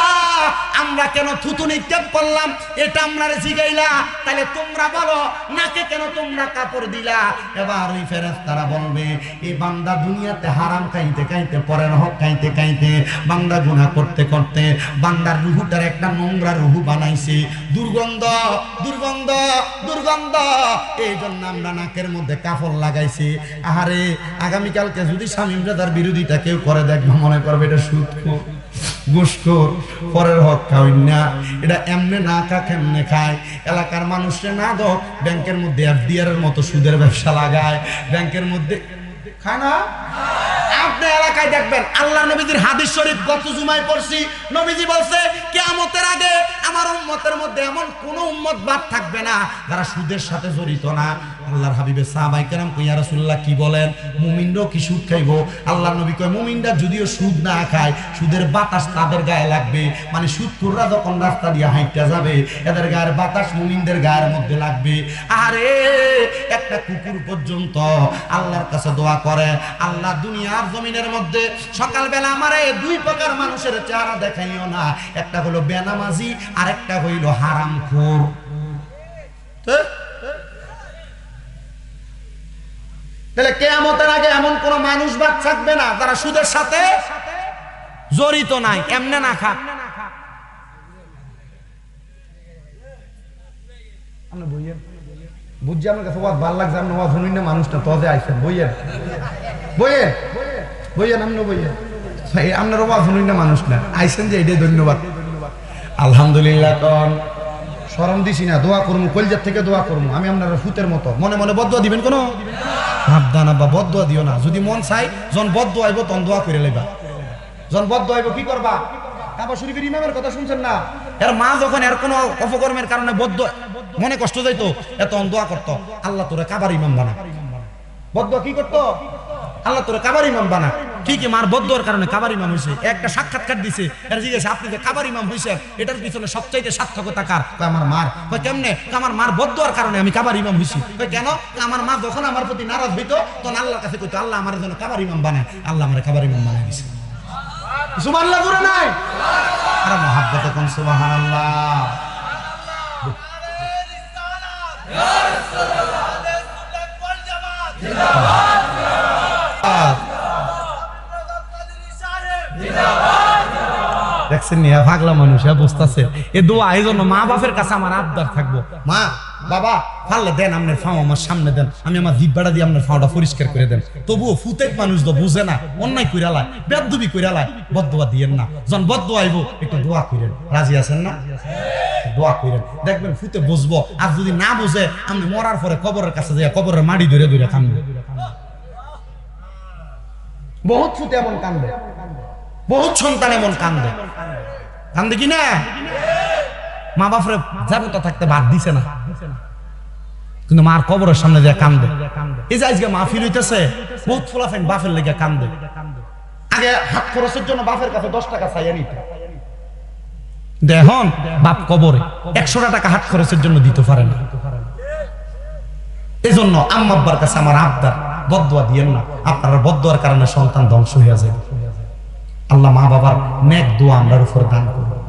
A: আমরা কেন থুতু নিক্ষেপ করলাম এটা আমরারে জিগাইলা, তাহলে তোমরা বলো নাকে কেন তোমরা কাপড় দিলা? এবার ওই ফেরেশতারা বলবে, এই বান্দা দুনিয়াতে হারাম খাইতে খাইতে পরের হক খাইতে খাইতে বান্দা গুনাহ করতে করতে বান্দার রুহুটার একটা নোংরা রুহু বানাইছে, দুর্গন্ধ দুর্গন্ধ দুর্গন্ধ, এই জন্য আমরা নাকের মধ্যে কাপড় লাগাইছি। আহারে আগামীকালকে যদি শামীম রাজার বিরোধিতা কেউ করে দেখবে, মনে করবে এটা সুদখোর ঘুষখোর, পরের হক খাওয়াই না, এটা এমনে না খা কেমনে খায়। এলাকার মানুষরা না দো ব্যাংকের মধ্যে এফডিআর এর মতো সুদের ব্যবসা লাগায়, ব্যাংকের মধ্যে খায় না। আপনি এলাকায় দেখবেন আল্লাহ নবীজির হাদিস শরীফ গত জুমায় পড়ছি, নবীজি বলছে কিয়ামতের আগে আমার উম্মতের মধ্যে এমন কোন উম্মত বাদ থাকবে না যারা সুদের সাথে জড়িত না। আল্লাহর হাবিবের সাহাবায়ে কেরাম কই, ইয়া রাসূলুল্লাহ কি বলেন, মুমিনরাও কি সুদ খাইবো? আল্লাহর নবী কয়, মুমিনরা যদিও সুদ না খায় সুদের বাতাস তাদের গায়ে লাগবে, মানে সুদখোররা যখন রাস্তা দিয়ে হাঁইটা যাবে এদের গায়ের বাতাস মুমিনদের গায়ের মধ্যে লাগবে। আরে একটা কুকুর পর্যন্ত আল্লাহর কাছে দোয়া করে, আল্লাহ দুনিয়ার জমিনের মধ্যে সকালবেলা আমারে দুই প্রকার মানুষের চেহারা দেখাইও না, একটা হলো বেনামাজি আর একটা হইল হারামখোর। তাহলে কিয়ামতের আগে এমন কোন মানুষ বাদ থাকবে না যারা সুদের সাথে জড়িত নাই, এমনে না খাক। বুঝছি আমার কাছে ভালো লাগছে, আপনি শুনুন না, মানুষটা তদে আইসেন, বইয়েন বইয়েন বইয়েন, আপনি বইয়েন, আপনার ওয়াজ শুনুন না, মানুষ না আইসেন যে এটাই ধন্যবাদ। আলহামদুলিল্লাহ। তখন শরম দিছি না, দোয়া করবো, কলজার থেকে দোয়া করবো। আমি আপনার ফুতের মতো মনে মনে বদদোয়া দিবেন কোনো ভাবদানা বা বদদোয়া দিও না। যদি মন চাই যখন বদদোয়া আইব তখন দোয়া করে লইবা, যখন বদদোয়া আইব কি করবা? কাবা শরীফের ইমামের কথা শুনছেন না, এর মা যখন এর কোনো অপকর্মের কারণে বদদোয়া মনে কষ্ট যাইতো, এত দোয়া করতো, আল্লাহ তোরে কাবার ইমাম বানা। বদদোয়া কি করতো? আল্লাহ তোরে কাবার ইমাম বানা। ঠিকই মার বদদোয়ার কারণে কাবার ইমাম হইছে। একটা সাক্ষাৎকার দিছে, এর জিজ্ঞাসা আপনি যে কাবার ইমাম হইছেন এটার পিছনে সবচাইতে সার্থকতা কার? আমার মার। কয় কেমনে? আমার মার বদদোয়ার কারণে আমি কাবার ইমাম হইছি। কয় কেন? আমার মা যখন আমার প্রতি নারাজ হইতো তখন আল্লাহর কাছে কইতো, আল্লাহ আমার জন্য কাবার ইমাম বানায়। আল্লাহ আমারে কাবার ইমাম বানায় দিছে। সুবহানাল্লাহ জোরে নাই? আরে মহাব্বতে কোন সুবহানাল্লাহ। ইয়া রাসূলুল্লাহ আলাইহি সুন্নাত ওয়াল জামাত জিন্দাবাদ জিন্দাবাদ। দেখছেন নিয়া পাগলা মানুষ বুঝতাছে। এই দোয়া এই জন্য মা বাপের কাছে আমার আবদার থাকবো, মা বাবা পারলে দেন আপনার ফাও আমার সামনে দেন, আমি আমার জিহ্বাটা দিয়ে আপনার ফাওটা পরিষ্কার করে দেন। তবুও ফুতেক মানুষ তো বুঝে না, অন্যায় কইরা লাই, বেদবি কইরা লাই, বদদোয়া দিয়েন না। যখন বদদোয়া আইব একটু দোয়া করেন, রাজি আছেন না? দোয়া করেন, দেখবেন ফুতে বুঝবো। আর যদি না বুঝে আপনি মরার পরে কবরের কাছে যাইয়া কবরের মাটি ধরে ধরে কান্দবে। বহুত ফুতে এমন কান্দে, বহুত সন্তান এমন কান্দে, কান্দে কি না? মা বাপরে যাবতা থাকতে বাদ দিছে না, কিন্তু মার কবরের সামনে যে কান্দে। এই যে আজকে মাহফিল হইতেছে, বহুত ফলাফাইন বাপের লেগে কান্দে। আগে হাত খরচের জন্য বাপের কাছে 10 টাকা চাইয়া নিত, দেখুন বাপ কবরে 100 টাকা হাত খরচের জন্য দিতে পারে না। এই জন্য আম্মা আব্বার কাছে আমার আবদার, বদদোয়া দিয়েন না, আপনারা বদদোয়ার কারণে সন্তান ধ্বংস হয়ে যায়। আল্লাহ মা বাবার নেক দোয়া আমরার উপর দান করুন,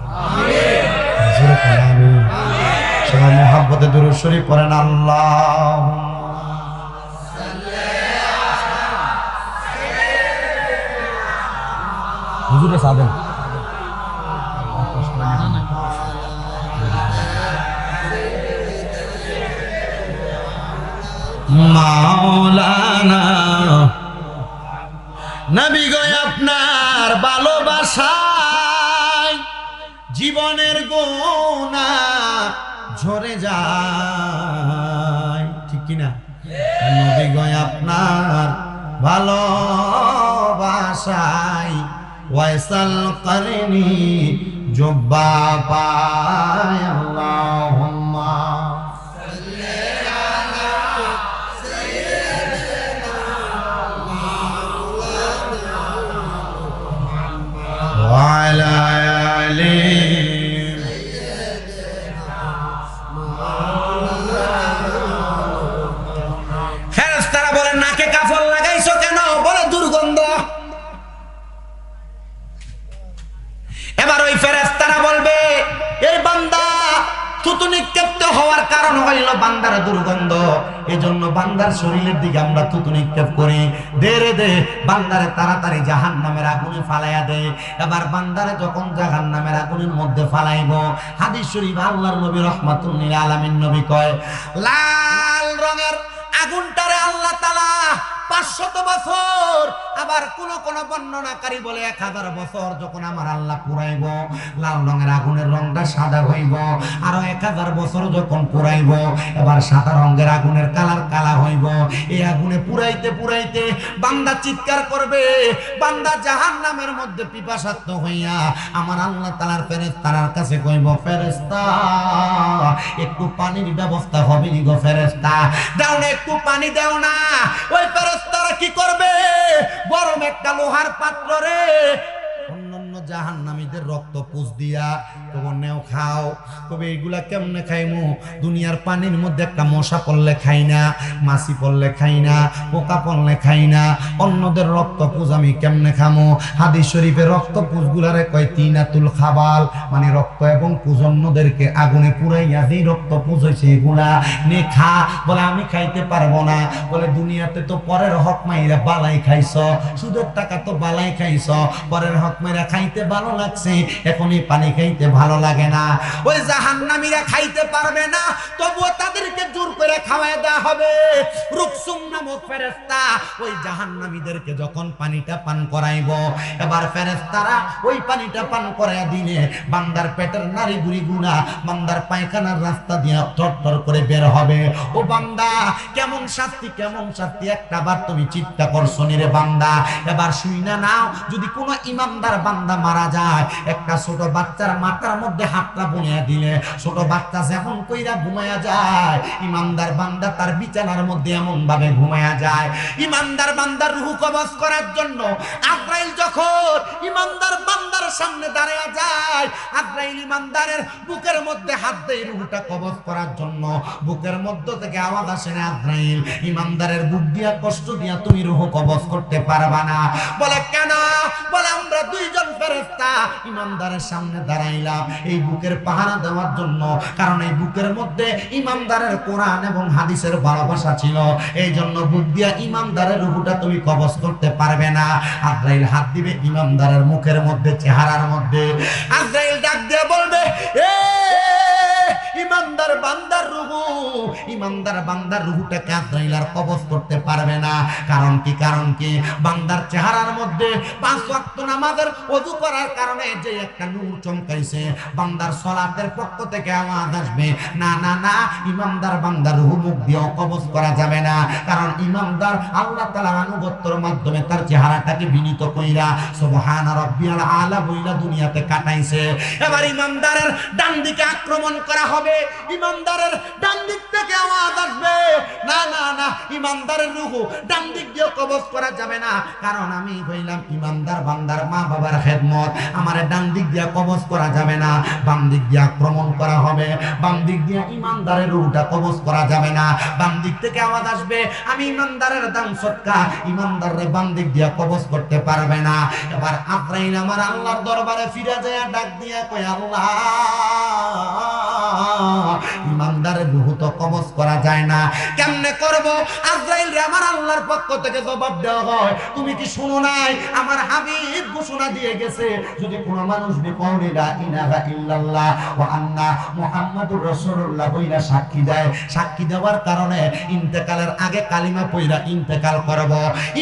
A: আমিন। সবাই মুহাব্বতে দুরূদ শরীফ পড়েন, আল্লাহুম্মা সাল্লি আলা হুজুরে সাদেন মাওলানা নবী গো আপনার ভালোবাসায় জীবনের গুনাহ ঝরে যায়, ঠিক কি না? নবী গো আপনার ভালোবাসায় ওয়াইসাল করনি জুব্বা পায়, আল্লাহুম্মা নিক্ষেপ হওয়ার কারণ হইল বান্দার দুর্গন্ধ। এজন্য বান্দার শরীরের দিকে আমরা থুতু নিক্ষেপ করি, দে রে দে, বান্দারে তাড়াতাড়ি জাহান্নামের আগুনে ফালাইয়া দে। এবার বান্দারে যখন জাহান্নামের আগুনের মধ্যে ফালাইব, হাদিস শরীফ আল্লাহর নবী রাহমাতুল লিল আলামিন নবী কয়, লাল রঙের আগুনটারে আল্লাহ তাআলা 500 বছর, আবার কোন কোন বর্ণনাকারী বলে 1000 বছর যখন আমার আল্লাহ পুরাইব, লাল রঙের আগুনের রংটা সাদা হইব। আরো 1000 বছর যখন পুরাইব, এবার সাদা রঙের আগুনের কালার কালা হইব। এই আগুনে পুরাইতে পুরাইতে বান্দা চিৎকার করবে, বান্দা জাহান্নামের মধ্যে পিপাসার্ত হইয়া আমার আল্লাহ তাআলার ফেরেশতার কাছে কইব, ফেরেশতা একটু পানির ব্যবস্থা হবে নি গো ফেরেশতা, দাও না একটু পানি দাও না। ওই ফেরেশতারা কি করবে, গরম একটা লোহার পাত্র রে অন্যান্য জাহান্নামীদের রক্ত পুষ দিয়া তবে নেও খাও। তবে এইগুলা কেমনে খাইমু, দুনিয়ার পানির মধ্যে একটা মশা পড়লে খাই না, মাছি পড়লে খাই না, পোকা পড়লে খাই না, অন্যদের রক্ত পুষ আমি কেমনে খামো। হাদিস শরীফে রক্ত পুষ গুলারে কয় তিনাতুল খাবাল, মানে রক্ত এবং পুষ অন্যদেরকে আগুনে পুরাইয়া যেই রক্ত পুষ হয়েছে এগুলা নে খা। বলে আমি খাইতে পারবো না। বলে দুনিয়াতে তো পরের হক মাইরা বালাই খাইছ, সুদের টাকা তো বালাই খাইছ, পরের হক মাইরা খাইতে ভালো লাগছে, এখন এই পানি খাইতে ভালো লাগে না। ওই জাহান্নামীরা খাইতে পারবে না, তবুও তাদেরকে জোর করে খাওয়ায় দেওয়া হবে। রুকসুম নামক ফেরেশতা ওই জাহান্নামীদেরকে যখন পানিটা পান করাইব, এবার ফেরেশতারা ওই পানিটা পান করাইয়া দিলে বান্দার পেটের নাড়ি গুড়ি গুনা বান্দার পায়খানার রাস্তা দিয়ে টরটর করে বের হবে। ও বান্দা কেমন শাস্তি, কেমন শাস্তি, একটা বার তুমি চিন্তা করছো নি রে বান্দা। এবার শুই না নাও, যদি কোনো ইমানদার বান্দা মারা যায়, একটা ছোট বাচ্চার মাথার মধ্যে হাতটা বুনিয়া দিলে ছোট বাচ্চা যেমন কইরা ঘুমায়া যায়, ইমানদার বান্দা তার বিছানার মধ্যে এমন ভাবে ঘুমায়া যায়। ইমানদার বান্দার রূহ কবজ করার জন্য আজরাইল যখন ইমানদার বান্দার সামনে দাঁড়ায়া যায়, আজরাইল ইমানদারের বুকের মধ্যে হাত দেয় রূহটা কবজ করার জন্য। বুকের মধ্য থেকে আওয়াজ আসে না, আজরাইল ইমানদারের বুক দিয়া কষ্ট দিয়া তুমি রূহ কবজ করতে পারবা না। বলে কেন? বলে আমরা দুইজন ফেরেশতা ইমানদারের সামনে দাঁড়াইলাম এই বুকের পাহারা দেওয়ার জন্য, কারণ এই বুকের মধ্যে ইমানদারের কোরআন এবং হাদিসের ভালোবাসা ছিল, এই জন্য বুক দিয়া ইমানদারের রূহটা তুমি কবজ করতে পারবে না। আজরাইল হাত দিবে ইমানদারের মুখের মধ্যে, চেহারার মধ্যে। আজরাইল ডাক দিয়ে বলবে, এ ইমানদার বান্দার রূহ, ইমানদার বান্দার রূহটাকে আজরাইল আর কবজ করতে পারবে না। কারণ কি? কারণ কি? বান্দার চেহারার মধ্যে 5 ওয়াক্ত নামাজের ওযু করার কারণে যে একটা নূর চমকাইছে, বান্দার সালাতের পক্ষ থেকে আওয়াজ আসবে, না না না, ইমানদার বান্দার রূহ মুখ দিয়ে কবজ করা যাবে না। কারণ ইমানদার আল্লাহ তাআলার আনুগত্যের মাধ্যমে তার চেহারাটাকে বিনীত কইরা সুবহানা রাব্বিয়াল আলা বইলা দুনিয়াতে কাটাইছে। এবার ইমানদারের ডান দিকে আক্রমণ করা হবে, ইমানদারের ডান দিক থেকে আওয়াজ আসবে, না না না, ইমানদারের রূহ ডান দিক দিয়ে কবজ করা যাবে না। কারণ আমি হইলাম ইমানদার বান্দার মা বাবার খেদমত, আমার ডান দিক দিয়ে কবজ করা যাবে না, বাম দিক দিয়ে আক্রমণ করা হবে। বাম দিক দিয়ে ইমানদারের রূহটা কবজ করা যাবে না। বাম দিক থেকে আওয়াজ আসবে, আমি ইমানদারের দান সদকা, ইমানদারের বাম দিক দিয়ে কবজ করতে পারবে না। এবার আজরাইল আমার আল্লাহর দরবারে ফিরে যায়, ডাক দিয়ে কয়, আল্লাহ ইমানদারের রূহ তো কবজ করা যায় না, কেমনে করব? আজরাইল রে আমার আল্লাহর পক্ষ থেকে জবাব দেওয়া হয়, তুমি কি শুনো নাই? আমার হাবিব ঘোষণা দিয়ে গেছে, যদি কোনো মানুষ বিকৌলি লা ইলাহা ইল্লাল্লাহ ওয়া আন্না মুহাম্মাদুর রাসূলুল্লাহ বইলা সাক্ষী দেয়, সাক্ষী দেওয়ার কারণে ইন্তেকালের আগে কালিমা পড়া ইন্তেকাল করব।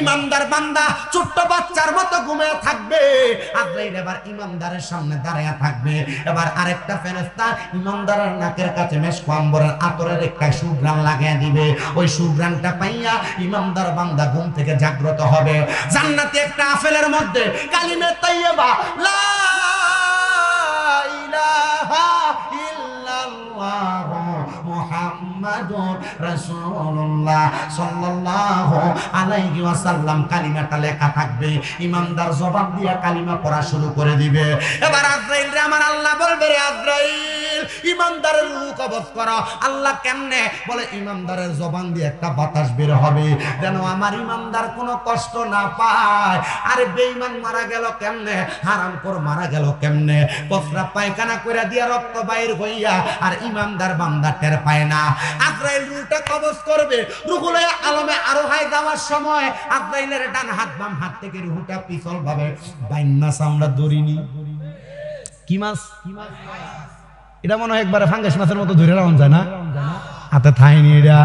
A: ইমানদার বান্দা ছোট্ট বাচ্চার মতো ঘুমিয়ে থাকবে। আজরাইল এবার ইমানদারের সামনে দাঁড়ায়া থাকবে। এবার আরেকটা ফেরেশতা ইমানদারের নাকের কাছে মেশক আম্বরের আতরের একটা সুঘ্রাণ লাগিয়ে দিবে। ওই সুঘ্রাণটা পাইয়া ইমানদার বান্দা ঘুম থেকে জাগ্রত হবে। জান্নাতে একটা আপেলের মধ্যে কালিমে তাইয়্যিবা লা ইলাহা ইল্লাল্লাহ মুহাম্মাদুর রাসূলুল্লাহ সাল্লাল্লাহু আলাইহি ওয়াসাল্লাম কালিমাটা লেখা থাকবে। ইমানদার জবাব দিয়া কালিমা পড়া শুরু করে দিবে। এবার আজরাইল রে আমার আল্লাহ বলবে, রে আজরাইল ইমানদারের রূহ কবজ করো। আল্লাহ কেমনে? বলে ইমানদারের জবান দিয়ে একটা বাতাস বের হবে যেন আমার ইমানদার কোনো কষ্ট না পায়। আরে বেঈমান মারা গেল কেমনে? হারামখোর মারা গেল কেমনে? প্রস্রাব পায়খানা করে দিয়া রক্ত বাইর হইয়া, আর ইমানদার বান্দা টের পায় না। আজরাইল রূহটা কবজ করবে। রূহুল আলমে আরোহায় যাওয়ার সময় আজরাইলের ডান হাত বাম হাত থেকে রূহটা পিছল ভাবে বাইন্না আমরা ধরিনি। কি মাছ? এটা মনে হয় একবারে ফাঙ্গাস মাছের মতো ধরে রাখা যায় না, হাতে থাইনি। এটা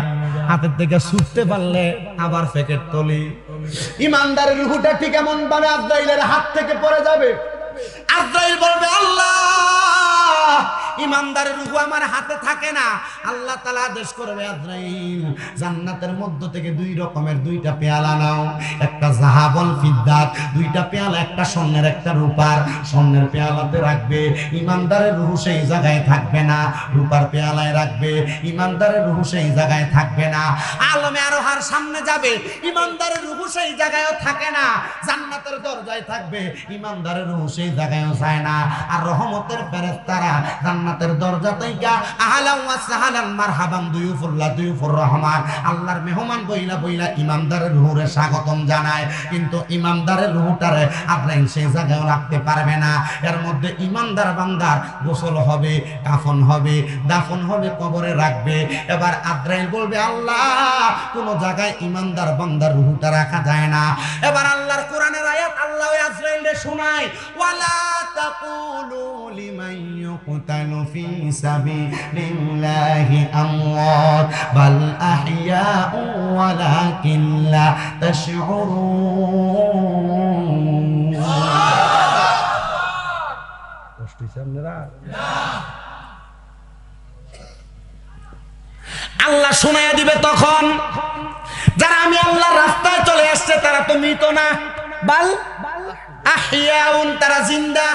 A: হাতের থেকে ছুটতে পারলে আবার প্যাকেট তলি। ইমানদারের রূহটা ঠিক এমন ভাবে আজরাইলের হাত থেকে পড়ে যাবে। আজরাইল বলবে আল্লাহ, ইমানদারের রূহ আমার হাতে থাকে না। আল্লাহ তাআলা আদেশ করবে আজরাইল জান্নাতের মধ্য থেকে দুই রকমের দুইটা পেয়ালা নাও, একটা যাহাবল ফিদ্দাত, দুইটা পেয়ালা, একটা স্বর্ণের একটা রূপার। স্বর্ণের পেয়ালাতে রাখবে, ইমানদারের রূহ সেই জায়গায় থাকবে না। রূপার পেয়ালায় রাখবে, ইমানদারের রূহ সেই জায়গায় থাকবে না। আলমে আরোহার সামনে যাবে, ইমানদারের রূহ সেই জায়গায়ও থাকে না। জান্নাতের দরজায় থাকবে, ইমানদারের রূহ সেই জায়গায়ও যায় না। আর রহমতের ফেরেশতারা জান্নাতের দরজা থেকে আহলান ওয়া সাহলান মারহাবান দুয়ুফুল্লাহ দুয়ুফুর রহমান, আল্লাহর মেহমান বইলা বইলা ইমানদারের রূহে স্বাগতম জানায়। কিন্তু ইমানদারের রূহটারে আজরাইল সেই জায়গায় রাখতে পারবে না। এর মধ্যে ইমানদার বান্দার গোসল হবে, কাফন হবে, দাফন হবে, কবরে রাখবে। এবার আজরাইল বলবে আল্লাহ, কোন জায়গায় ইমানদার বান্দার রূহটা রাখা যায় না। এবার আল্লাহর কোরআনের আয়াত আল্লাহ আজরাইলকে শোনায়, ওয়ালা তাকুলু লিমান ইউকতালু ফি সাবিলিল্লাহি আমওয়াত বাল আহইয়াউ ওয়ালাকিন লা তাশউরুন। কষ্ট হইছে আপনারা? আল্লাহ শোনায়া দিবে তখন, যারা আমি আল্লাহর রাস্তায় চলে আসছে তারা তো মৃত না, বাল আহইয়াউন, তারা জিন্দা।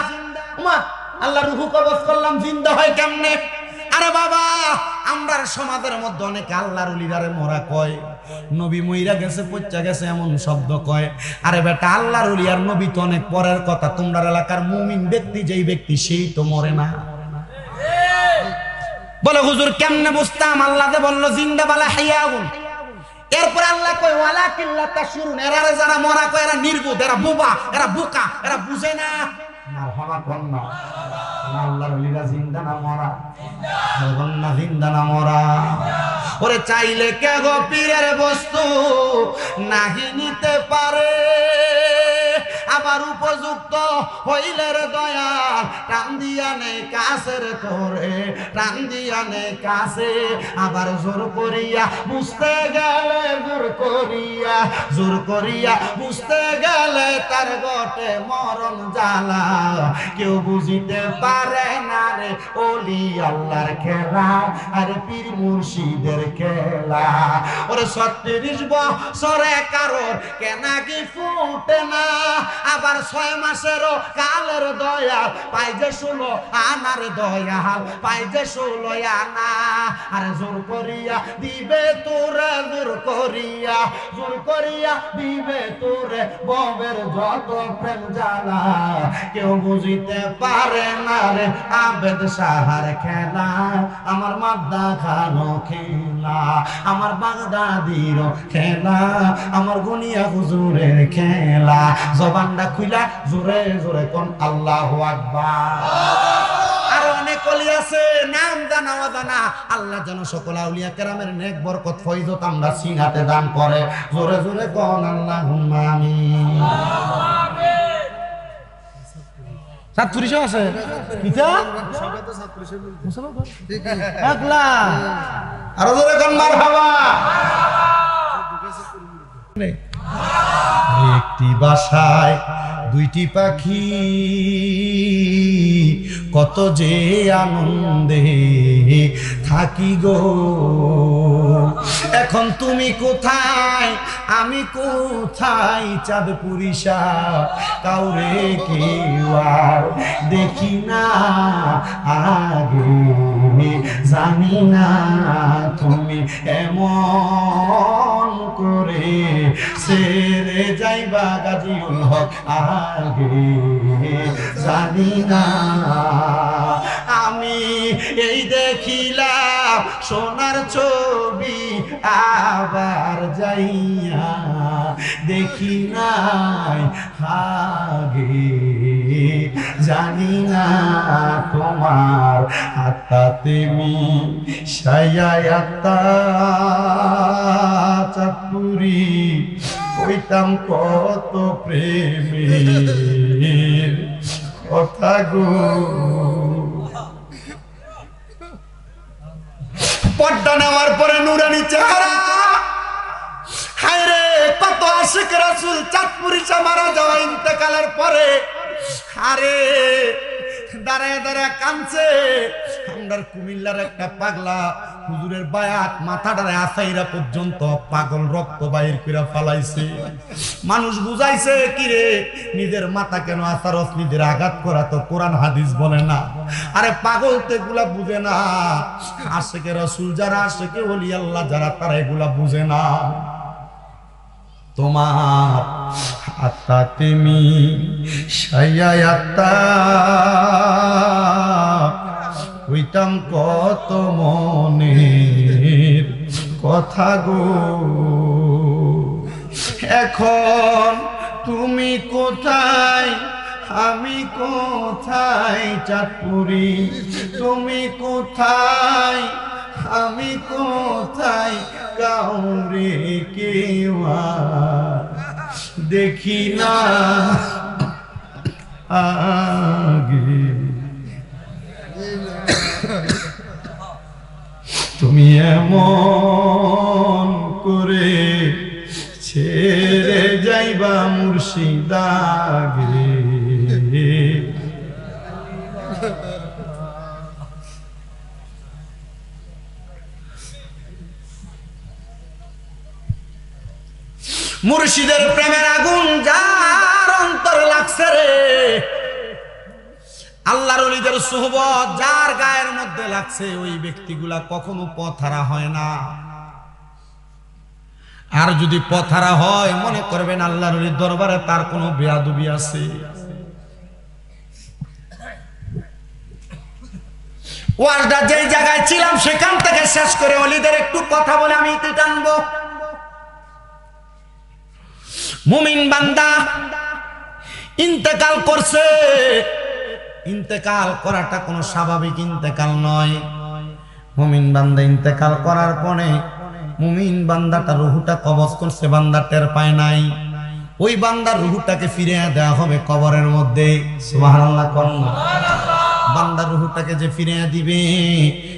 A: ওমা, আল্লাহ রূহ কবজ করলাম, জিন্দা হয় কেমনে? আরে বাবা, আমরার সমাজের মধ্যে অনেকে আল্লাহর ওলিরারে মরা কয়, নবী মইরা গেছে, পচ্চা গেছে, এমন শব্দ কয়। আরে বেটা, আল্লাহর ওলি আর নবী তো অনেক পরের কথা। তোমরা এলাকার মুমিন ব্যক্তি যেই ব্যক্তি, সেই তো মরে না। বলে হুজুর কেমনে বুঝতাম? আল্লাহ যে বললো জিন্দা বালা হাইয়াউন, এরপর আল্লাহ কয় ওয়ালাকিন লা তাশউরুন। এরা যারা মরা কয় এরা নির্বুধ, এরা বোবা, এরা বোকা, এরা বুঝে না। মারহাবা কোন না? আল্লাহর ওলিরা জিন্দা না মরা? জিন্দা, জিন্দা না মরা? ওরে চাইলে কে গো পীরের বস্তু নাহি নিতে পারে, আবার উপযুক্ত হইলে রে দয়াল টান দিয়া নেই কাছের তোরে, টান দিয়া নেই কাছে। আবার জোর করিয়া বুঝতে গেলে, জোর করিয়া, জোর করিয়া বুঝতে গেলে তার গটে মরণ জ্বালা। কেউ বুঝিতে পারে না রে ওলি আল্লাহর খেলা, আর পীর মুর্শিদের খেলা। ওরে ৩৬ বছরে কারোর কেনা কি ফুটে না, আবার ৬ মাসেরও কালের দয়াল পাই যে ১৬ আনার দয়াল, পাই যে ১৬ আনা। আরে জোর করিয়া দিবে তোরে, জোর করিয়া, জোর করিয়া দিবে তোরে ববের যত প্রেম জ্বালা। কেউ বুঝিতে পারে না রে আবেদ সাহার খেলা, আমার মাদ্দা খানো খেলা, আমার বাগদাদির খেলা, আমার গুনিয়া হুজুরের খেলা। জবানটা খুইলা জোরে জোরে কোন আল্লাহু আকবার। আর অনেক ওলি আছে নাম জানা অজানা, আল্লাহ যেন সকল আউলিয়া কেরামের নেক বরকত ফয়জত আমরা সিনাতে দান করে। জোরে জোরে কোন আল্লাহুম্মা আমিন। সাতপুরিশও আছে পিতা একলা, আরো জোরে কোন মারহাবা। একটি বাসায় দুইটি পাখি, কত যে আনন্দে থাকি গো। এখন তুমি কোথায়, আমি কোথায়, চাঁদ পুরিশা কাউরে কেউ আর দেখি না আগে, জানি না তুমি এমন করে ছেড়ে যাইবা গাজীউল হক আগে, জানি না আমি এই দেখিলাম সোনার ছবি আবার যাইয়া দেখি নাই আগে জানি না তোমার আত্মাতে মিশাইয়া চাঁদপুরি হইতাম কত প্রেমের কথা গো। পর্দা নেওয়ার পরে নুরানি চেহারা, হায় রে কত আশিক রাসূল চাঁদপুরি মারা যাওয়া ইন্তেকালের পরে আরে দাঁড়ায় দাঁড়ায় কাঁদছে। আমরার কুমিল্লার একটা পাগলা হুজুরের বায়াত মাথাটারে আসাইরা পর্যন্ত পাগল রক্ত বাইর কইরা ফালাইছে। মানুষ বুঝাইছে কি রে নিজের মাথা কেন আসারস, নিজের আঘাত করা তো কোরআন হাদিস বলে না। আরে পাগল তো এগুলা বুঝে না, আশিকে রাসূল যারা, আশিকে ওলি আল্লাহ যারা, তারা এগুলা বুঝে না। তোমার আত্মা তুমি সাইয়াত্তা হইতাম কত মনের কথা গো। এখন তুমি কোথায় আমি কোথায় চাঁদপুরি, তুমি কোথায় আমি কোথায় কাউরে কেউ দেখি না আগে। তুমি এমন করে ছেড়ে যাইবা মুর্শিদাগে, মুর্শিদের প্রেমের আগুন যার অন্তরে লাগছে রে, আল্লাহর ওলিদের সুহবত যার গায়ের মধ্যে লাগছে, ওই ব্যক্তিগুলা কখনো পথহারা হয় না। আর যদি পথহারা হয় মনে করবেন আল্লাহর ওলির দরবারে তার কোনো বেয়াদবি আছে। ওয়াজটা যেই জায়গায় ছিলাম সেখান থেকে শেষ করে ওলিদের একটু কথা বলে আমি ইতি টানবো। মুমিন বান্দা ইন্তেকাল করছে, ইন্তেকাল করাটা কোনো স্বাভাবিক ইন্তেকাল নয়। মুমিন বান্দা ইন্তেকাল করার পরে মুমিন বান্দাটা রুহুটা কবজ করছে, বান্দা টের পায় নাই। ওই বান্দার রুহুটাকে ফিরিয়ে দেওয়া হবে কবরের মধ্যে। সুবহানাল্লাহ কোন বান্দার রুহুটাকে যে ফিরিয়ে দিবে,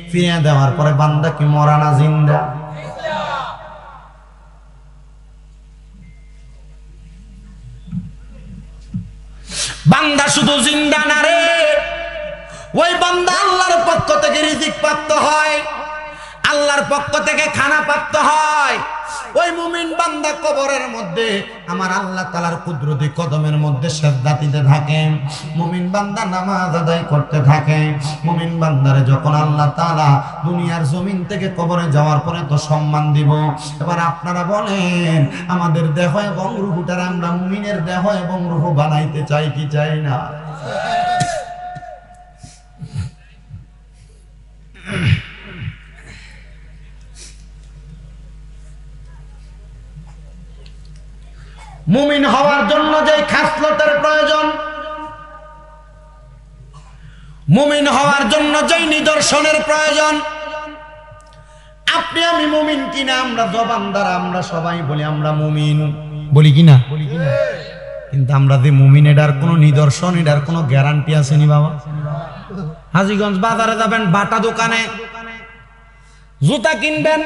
A: ফিরিয়ে দেওয়ার পরে বান্দা কি মরা না জিন্দা? বান্দা শুধু জিন্দা না রে, ওই বান্দা আল্লাহর পক্ষ থেকে রিজিক প্রাপ্ত হয়, আল্লাহর পক্ষ থেকে খানা প্রাপ্ত হয়। ওই মুমিন বান্দা কবরের মধ্যে আমার আল্লাহ তাআলার কুদরতি কদমের মধ্যে সিজদা দিতে থাকে, মুমিন বান্দা নামাজ আদায় করতে থাকে। মুমিন বান্দারে যখন আল্লাহ তাআলা দুনিয়ার জমিন থেকে কবরে যাওয়ার পরে তো সম্মান দিব। এবার আপনারা বলেন আমাদের দেহ এবং রূহটার আমরা মুমিনের দেহ এবং রূহ বানাইতে চাই কি চাই না? মুমিন হওয়ার জন্য যে খাসলতের প্রয়োজন, মুমিন হওয়ার জন্য যে নিদর্শনের প্রয়োজন, আপনি আমি মুমিন কিনা আমরা জবান দ্বারা আমরা সবাই বলি আমরা মুমিন, বলি কিনা? কিন্তু আমরা যে মুমিন এটার কোনো নিদর্শন, এটার কোনো গ্যারান্টি আসেনি বাবা। হাজীগঞ্জ বাজারে যাবেন, বাটা দোকানে জুতা কিনবেন,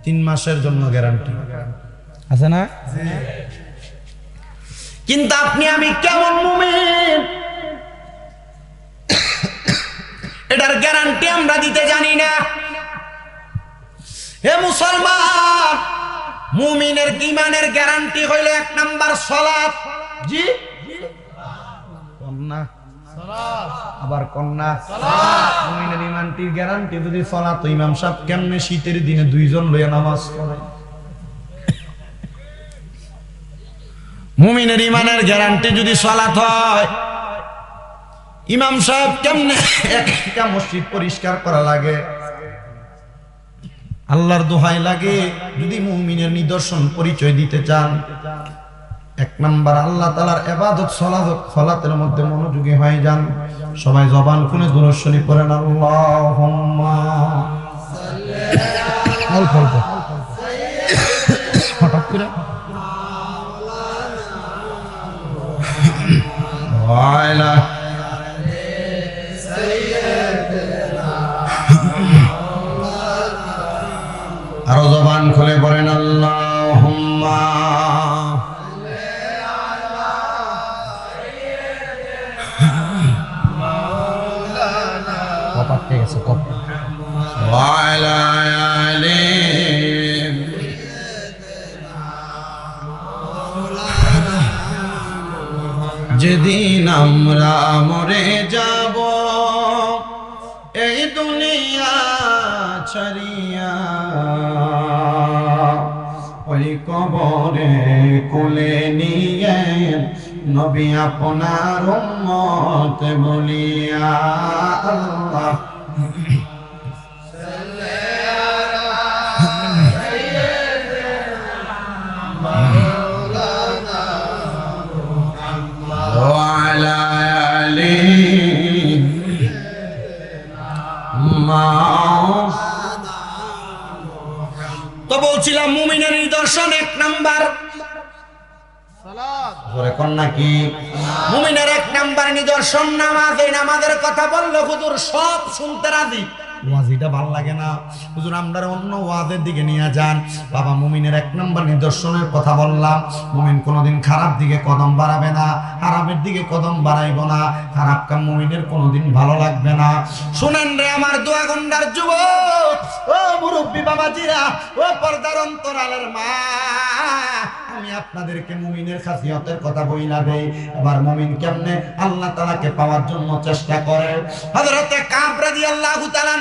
A: 3 মাসের জন্য গ্যারান্টি আছে না? কিন্তু আপনি আমি কেমন মুমিন এটার গ্যারান্টি আমরা দিতে জানি না। হে মুসলমান, মুমিনের ঈমানের গ্যারান্টি হইল 1 নাম্বার সালাত। জি কন্যা সালাত, আবার কন্যা সালাত। মুমিনের ঈমানটির গ্যারান্টি যদি সালাত, ইমাম সাহেব কেমনে শীতের দিনে 2 জন লইয়া নামাজ পড়ে? মুমিনের ঈমানের গ্যারান্টি যদি সালাত হয়, ইমাম সাহেব কেমনে একটা মসজিদ পরিষ্কার করা লাগে? আল্লাহর দোহাই লাগে, যদি মুমিনের নিদর্শন পরিচয় দিতে চান, এক নাম্বার আল্লাহ তাআলার ইবাদত সালাতের মধ্যে মনোযোগী হয়ে যান। সবাই জবান খুলে দুরূদ শরীফ পড়েন, আল্লাহুম্মা অল্প অল্প হঠাৎ করে ওয়াইলা আরো জবান খুলে পড়েন, আল্লাহুম্মা কপাটে গেছে কপ ওয়াইলা আলী যেদিন আমরা মরে যাব এই দুনিয়া ছাড়িয়া, ওই কবরে কোলে নিয়ে নবী আপনার উম্মত বলিয়া আল্লাহ তো বলছিলাম মুমিনের নিদর্শন এক নাম্বার সালাত। জোরে কোন নাকি? মুমিনের এক নাম্বার নিদর্শন নামাজ। এই নামাজের কথা বললো হুজুর সব শুনতে রাজি, ওয়াজিটা ভালো লাগে না হুজুর, আমরা অন্য ওয়াজের দিকে নিয়ে যান। বাবা মুমিনের এক নাম্বার নিদর্শনের কথা বললাম, মুমিন কোনোদিন খারাপ দিকে কদম বাড়াবে না, হারামের দিকে কদম বাড়াইব না, খারাপ কাম মুমিনের কোনোদিন ভালো লাগবে না। শুনেন রে আমার দোয়া গন্ডার যুবক, ও মুরব্বী বাবাজিরা, ও পর্দার অন্তরালের মা, আমি আপনাদেরকে মুমিনের খাসিয়তের কথা বইলা দেই। এবার মুমিন কেমনে আল্লাহ তাআলাকে পাওয়ার জন্য চেষ্টা করে। হযরতে কাব রাদিয়াল্লাহু তাআলা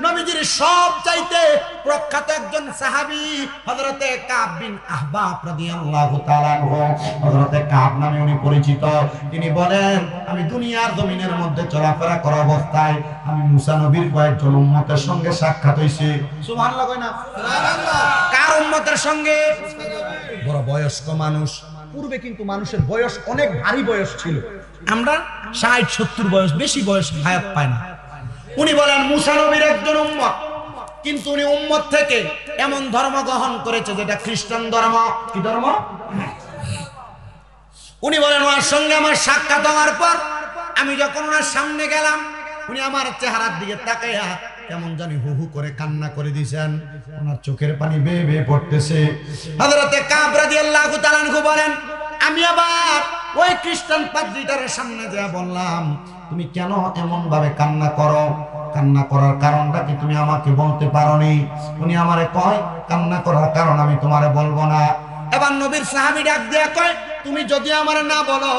A: নবীজির সবচাইতে প্রখ্যাত একজন সাহাবী হযরতে কাব বিন আহবাব রাদিয়াল্লাহু তাআলা আনহু, হযরতে কাব নামে উনি পরিচিত। তিনি বলেন, আমি দুনিয়ার জমিনের মধ্যে চলাফেরা করা অবস্থায় আমি মুসা নবীর কয়েকজন উম্মতের সঙ্গে সাক্ষাৎ হইছে। সুবহানাল্লাহ কই না? সুবহানাল্লাহ। কার উম্মতের সঙ্গে? বড় বয়স্ক মানুষ। পূর্বে কিন্তু মানুষের বয়স অনেক ভারী বয়স ছিল, আমরা 60-70 বয়স, বেশি বয়স হায়াত পায় না। উনি বলেন মুসা নবীর একজন উম্মত, কিন্তু উনি উম্মত থেকে এমন ধর্ম গ্রহণ করেছে যেটা খ্রিস্টান ধর্ম। কি ধর্ম? উনি বলেন ওর সঙ্গে আমার সাক্ষাৎ হওয়ার পর আমি যখন ওনার সামনে গেলাম, উনি আমার চেহারার দিকে তাকাইয়া কেমন জানি হু হু করে কান্না করে দিয়েছেন, ওনার চোখের পানি বেয়ে বেয়ে পড়তেছে। হযরতে কাব রাদিয়াল্লাহু তাআলা আনহু বলেন, আমি আবার ওই খ্রিস্টান পাদ্রীটার সামনে যা বললাম, তুমি কেন এমন ভাবে কান্না করো? কান্না করার কারণটা কি তুমি আমাকে বলতে পারোনি? উনি আমারে কয়, কান্না করার কারণ আমি তোমারে বলবো না। এবার নবীর সাহাবী ডাক দিয়া কয়, তুমি যদি আমারে না বলো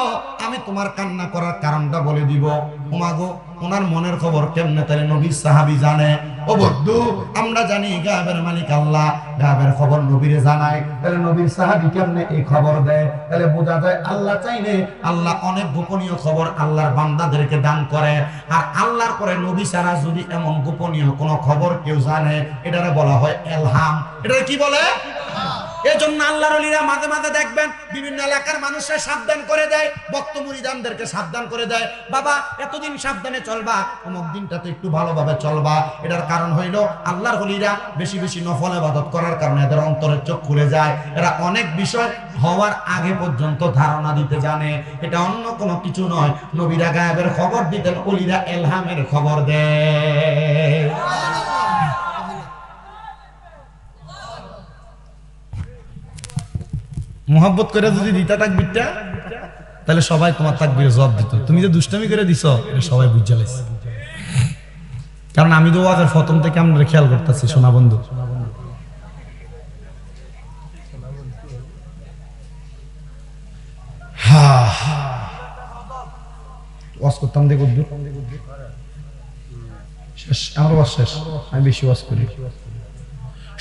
A: আমি তোমার কান্না করার কারণটা বলে দিব। ওমাগো, ওনার মনের খবর কেমনে তাহলে নবীর সাহাবী জানে? ও বন্ধু, আমরা জানি গায়েবের মালিক আল্লাহ, গায়েবের খবর নবীরে জানায়, তাহলে নবীর সাহাবী কেমনে এই খবর দেয়? তাহলে বোঝা যায় আল্লাহ চাইলে আল্লাহ অনেক গোপনীয় খবর আল্লাহর বান্দাদেরকে দান করে। আর আল্লাহর পরে নবী ছাড়া যদি এমন গোপনীয় কোনো খবর কেউ জানে, এটারে বলা হয় ইলহাম। এটা কি বলে? এজন্য আল্লাহর ওলিরা মাঝে মাঝে দেখবেন বিভিন্ন এলাকার মানুষকে সাবধান করে দেয়, ভক্ত মুরিদানদেরকে সাবধান করে দেয়, বাবা এতদিন সাবধানে চলবা, অমুক দিনটাতে একটু ভালোভাবে চলবা। এটার কারণ হইল আল্লাহর ওলিরা বেশি বেশি নফল ইবাদত করার কারণে এদের অন্তরের চোখ খুলে যায়, এরা অনেক বিষয় হওয়ার আগে পর্যন্ত ধারণা দিতে জানে। এটা অন্য কোনো কিছু নয়, নবীরা গায়েবের খবর দিতেন, ওলিরা ইলহামের খবর দেয়। মোহাব্বত করে যদি দিতা তাকবীরটা, তাহলে সবাই তোমার তাকবীরে জবাব দিত। তুমি যে দুষ্টামি করে দিছো এটা সবাই বুঝা লাইছে। কারণ আমি তো ওয়াজের প্রথম থেকে আমরা খেয়াল করতেছি, সোনা বন্ধু। ওয়াজ করতাম দেখো শেষ, আমার ওয়াজ শেষ, আমি বেশি ওয়াজ করি।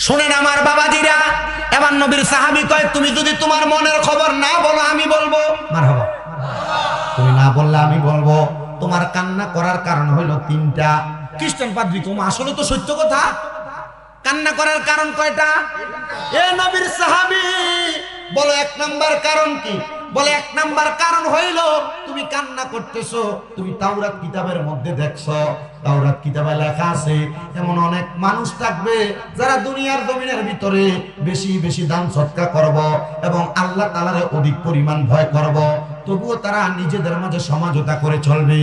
A: শুনেন আমার বাবাজিরা, এবার নবীর সাহাবী কয়, তুমি যদি তোমার মনের খবর না বলো আমি বলবো। মারহাবা। তুমি না বললে আমি বলবো। তোমার তোমার কান্না করার কারণ হলো তিনটা। খ্রিস্টান পাদ্রী কম, আসলে তো সত্য কথা। কান্না করার কারণ কয়টা? এ নবীর সাহাবী বলো এক নাম্বার কারণ কি? বলে এক নাম্বার কারণ হইল তুমি কান্না করতেছো, তুমি তাওরাত কিতাবের মধ্যে দেখছো, তাওরাত কিতাবে লেখা আছে এমন অনেক মানুষ থাকবে যারা দুনিয়ার জমিনের ভিতরে বেশি বেশি দান সৎকার করব এবং আল্লাহ তাআলার অধিক পরিমাণ ভয় করব, তবুও তারা নিজেদের মাঝে সমঝোতা করে চলবে।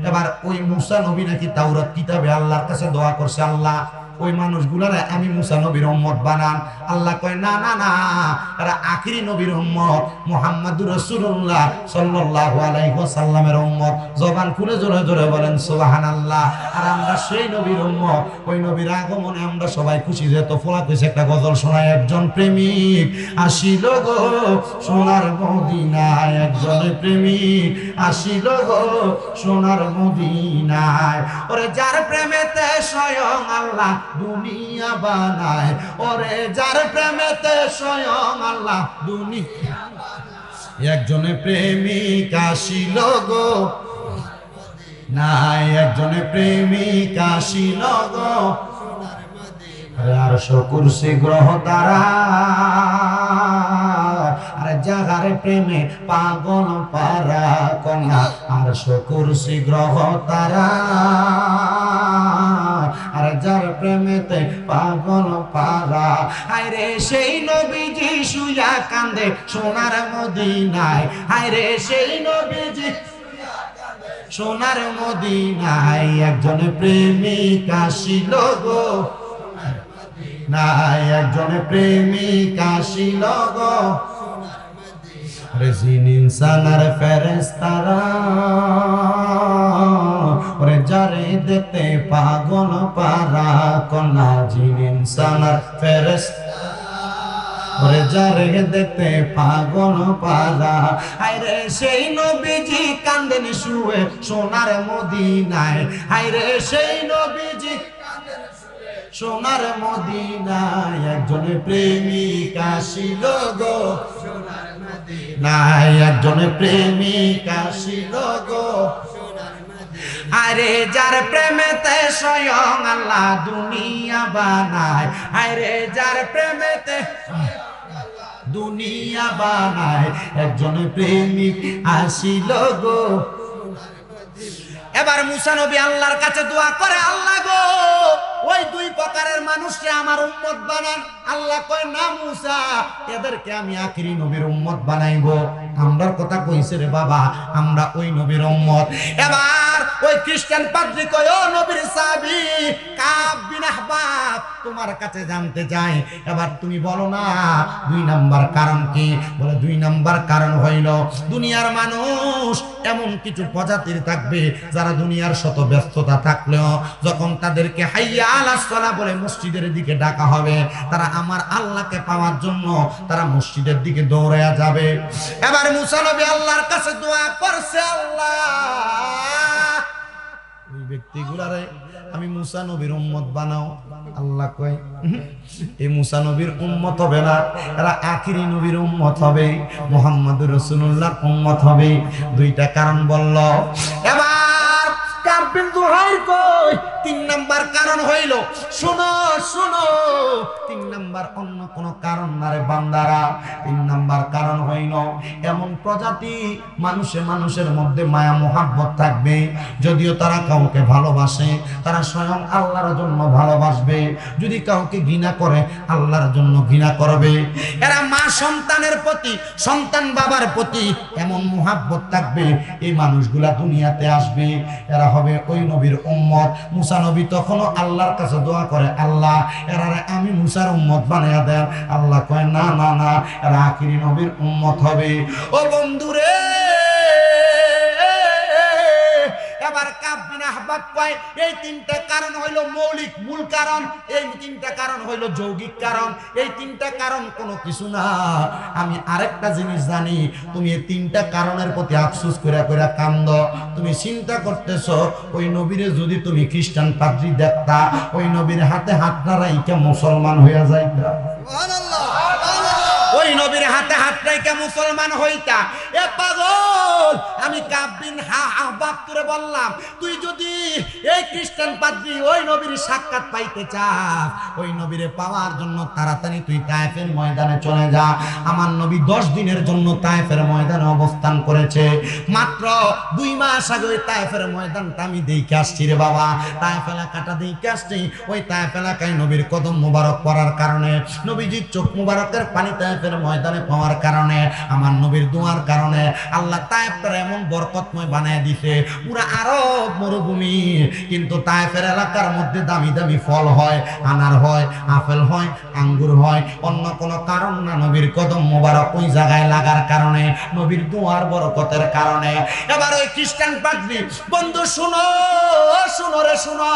A: এবার ওই মুসা নবী নাকি তাওরাত কিতাবে আল্লাহর কাছে দোয়া করছে, আল্লাহ ওই মানুষগুলারে আমি মুসা নবীর উম্মত বানান। আল্লাহ কয় না না না, এরা আখিরি নবীর উম্মত, মুহাম্মাদুর রাসূলুল্লাহ সাল্লাল্লাহু আলাইহি ওয়াসাল্লামের উম্মত। জবান খুলে জোরে জোরে বলেন সুবহানাল্লাহ। আর আমরা সেই নবীর উম্মত, ওই নবীর আগমনে আমরা সবাই খুশি। যেহেতু ফোলা কইছে একটা গজল শোনায়, একজন প্রেমিক আসিল গো সোনার মদিনায়, একজন প্রেমিক আসিল গো সোনার মদিনায়। ওরে যার প্রেমেতে স্বয়ং আল্লাহ দুনিয়া বানায়, ওরে যার প্রেমেতে স্বয়ং আল্লাহ দুনিয়া। একজনে প্রেমিক আসিল গো নাই, একজনে প্রেমিক আসিল গো আর কুরসি গ্রহ তারা, আর যাহার প্রেমে পাগল পারা কন্যা আর কুরসি গ্রহ তারা, আর যার প্রেমেতে পাগল পারা। হায়রে সেই নবীজি শুয়া কান্দে সোনার মদিনায়, হায়রে সেই নবীজি সোনার মদিনায়। একজন প্রেমিক আসিল গো নাই, একজন প্রেমিক আসিল গো জিন ইনসান আর ফেরেশতারা, ওরে যারে দেখতে পাগল পারা কন্যা জিন ইনসান আর ফেরেশতারা, ওরে যারে দেখতে পাগল পারা। হায়রে সেই নবীজি কান্দেন শুয়ে সোনার মদিনায়, হায়রে সেই নবীজি সোনার মদিনায়। একজন প্রেমিক আসিল গো সোনার মদিনায়, একজন প্রেমিক আসিল গো সোনার মদিনায়। আরে যার প্রেমেতে স্বয়ং আল্লাহ দুনিয়া বানায়, আরে যার প্রেমেতে দুনিয়া বানায়, একজন প্রেমিক আসিল গো। এবার মুসা নবী আল্লাহর কাছে দোয়া করে, আল্লাহ গো ওই দুই প্রকারের মানুষকে আমার উম্মত বানান। আল্লাহ কয় না মুসা, এদেরকে আমি আখিরি নবীর উম্মত বানাইবো। আমরার কথা কইছে রে বাবা, আমরা ওই নবীর উম্মত। এবার ওই খ্রিস্টান পাদ্রী কয়, ও নবীর সাহাবী কাব বিন আহবাব, তোমার কাছে জানতে চাই, এবার তুমি বলো না দুই নাম্বার কারণ কি? বলে দুই নাম্বার কারণ হইল দুনিয়ার মানুষ এমন কিছু প্রজাতির থাকবে যারা দুনিয়ার শত ব্যস্ততা থাকলেও যখন তাদেরকে হাইয়া আলাস সালাহ বলে মসজিদের দিকে ডাকা হবে, তারা আমার আল্লাহকে পাওয়ার জন্য তারা মসজিদের দিকে দৌড়ায়া যাবে। এবার মুসা নবী আল্লাহর কাছে দোয়া করছে, আল্লাহ ওই ব্যক্তিগুলারে আমি মুসা নবীর উম্মত বানাও। আল্লাহ কয় এই মুসা নবীর উম্মত হবে না, এরা আখিরি নবীর উম্মত হবে, মুহাম্মদুর রাসূলুল্লাহর উম্মত হবে। দুইটা কারণ বলল। এবার কাবিন জুহাইর কই তিন নাম্বার কারণ হইল, শুনো শুনো, তিন নাম্বার অন্য কোন কারণ না রে বান্দারা। তিন নাম্বার কারণ হইল এমন প্রজাতি মানুষের মধ্যে মায়া মোহাব্বত থাকবে, যদিও তারা কাউকে ভালোবাসে তারা স্বয়ং আল্লাহর জন্য ভালোবাসবে, যদি কাউকে ঘৃণা করে আল্লাহর জন্য ঘৃণা করবে। এরা মা সন্তানের প্রতি, সন্তান বাবার প্রতি এমন মোহাব্বত থাকবে, এই মানুষগুলা দুনিয়াতে আসবে, এরা হবে ওই নবীর উম্মত। মুসা নবী তখনও আল্লাহর কাছে দোয়া করে, আল্লাহ এরারে আমি মুসার উম্মত বানাইয়া দেন। আল্লাহ কয় না না না, এরা আখিরি নবীর উম্মত হবে। ও বন্ধুরে, এবার কাব বিন আহবাব কয় এই তিনটা কারণ হইল মৌলিক মূল কারণ, এই তিনটা কারণ হইল যৌগিক কারণ, এই তিনটা কারণ কোনো কিছু না। আমি আরেকটা জিনিস জানি, তুমি এই তিনটা কারণের প্রতি আফসোস করে করে কান্দ। তুমি চিন্তা করতেছো ওই নবীরে যদি তুমি খ্রিস্টান পাদ্রী দেখতা, ওই নবীর হাতে হাত রাইখা মুসলমান হইয়া যাইতা, ওই নবীর হাতে হাত রাইখা মুসলমান হইতা। এ পাগল, আমি কাব বিন আহবাব তোরে বললাম, তুই যদি এই খ্রিস্টান পাদ্রী ওই নবীর সাক্ষাৎ পাইতে চাস, ওই নবীরে পাওয়ার জন্য তাড়াতাড়ি তুই তায়েফের ময়দানে চলে যা। আমার নবী 10 দিনের জন্য তায়েফের ময়দানে অবস্থান করেছে। মাত্র 2 মাস আগে ওই তায়েফের ময়দানটা আমি দেখে আসছি রে বাবা। তায়েফ এলাকাটা দেখে আসছি। ওই তায়েফ এলাকায় নবীর কদম মুবারক পড়ার কারণে, নবীজির চোখ মুবারকের পানি তায়েফের ময়দানে পাওয়ার কারণে, আমার নবীর দোয়ার কারণে আল্লাহ তায়েফটা এমন বরকতময় বানায় দিছে, পুরা আরব মরুভূমি। কিন্তু তায়েফের এলাকার মধ্যে দামি দামি ফল হয়, আনার হয়, আপেল হয়, আঙ্গুর হয়, অন্য কোনো কারণ না, নবীর কদম মুবারক ওই জায়গায় লাগার কারণে, নবীর দোয়ার বরকতের কারণে। এবার ওই খ্রিস্টান পাদ্রী, বন্ধু শুনো, শুনো রে শুনো,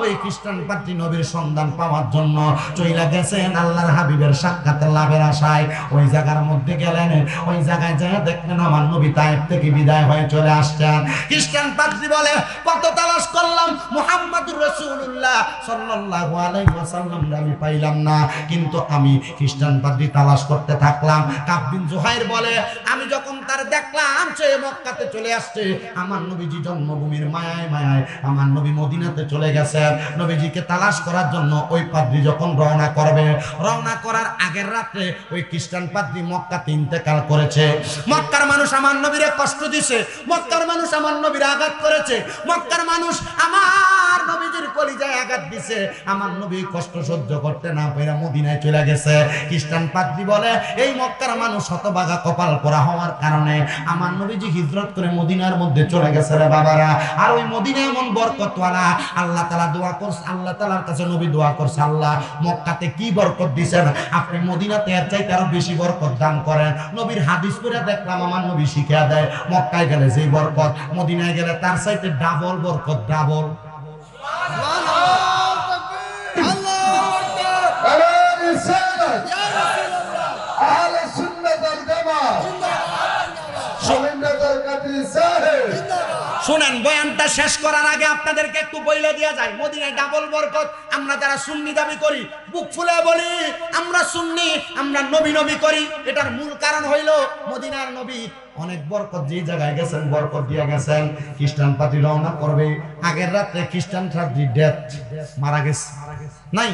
A: ওই খ্রিস্টান পাদ্রী নবীর সন্ধান পাওয়ার জন্য চইলা গেছেন আল্লাহর হাবিবের সাক্ষাৎ লাভের আশায়। ওই জায়গার মধ্যে গেলেন, ওই জায়গায় যায় দেখলেন আমার নবী তায়েফ থেকে বিদায় হয়ে চলে আসছেন। খ্রিস্টান পাদ্রী বলে, কত তালাশ করলাম মুহাম্মদুর রাসূলুল্লাহ সাল্লাল্লাহু আলাইহি ওয়াসাল্লাম আমি পাইলাম না, কিন্তু আমি খ্রিস্টান পাদ্রী তালাশ করতে থাকলাম। কাব বিন জুহাইর বলে, আমি যখন তার দেখলাম সে মক্কাতে চলে আসছে, আমার নবীজি জন্মভূমির মায়ায় মায়ায় আমার নবী মদিনাতে চলে গেছে, নবীজিকে তালাশ করার জন্য ওই পাদ্রী যখন রওনা করবে, রওনা করার আগের রাতে ওই খ্রিস্টান পাদ্রী মক্কাতে ইন্তেকাল করেছে। মক্কার মানুষ আমার নবীরে কষ্ট দিছে, মক্কার মানুষ আমার নবীরে আঘাত করেছে, মক্কার মানুষ আমার নবীজির কলিজায় আঘাত দিছে। আমার নবী কষ্ট সহ্য করতে না পেরে মদিনায় চলে গেছে। খ্রিস্টান পাদ্রী বলে, এই মক্কার মানুষ শতভাগা কপাল পোড়া হওয়ার কারণে আমার নবীজি হিজরত করে মদিনার মধ্যে চলে গেছে রে বাবারা। আর ওই মদিনা এমন বরকতওয়ালা, আল্লাহ তাআলা দোয়া করছে, আল্লাহ তাআলার কাছে নবী দোয়া করছে, আল্লাহ মক্কাতে কি বরকত দিবেন, আপনি মদিনাতে এর চাইতে আরো বেশি বরকত দান করেন। নবীর হাদিস পড়ে দেখলাম আমার নবী শিখিয়ে দেয়, মক্কায় গেলে যেই বরকত, মদিনায় গেলে তার চাইতে ডাবল বরকত, ডাবল। শুনেন, বয়ানটা শেষ করার আগে আপনাদেরকে একটু বইলে দেয়া যায়, মদিনায় ডাবল বরকত। আমরা যারা সুন্নি দাবি করি, বুক ফুলে বলি আমরা সুন্নি, আমরা নবী নবী করি, এটার মূল কারণ হইল মদিনার নবী অনেক বরকত যে জায়গায় গেছেন বরকত দিয়ে গেছেন। খ্রিস্টান পাদ্রী রওনা করবে, আগের রাতে খ্রিস্টান পাদ্রী ডেথ, মারা গেছে, নাই।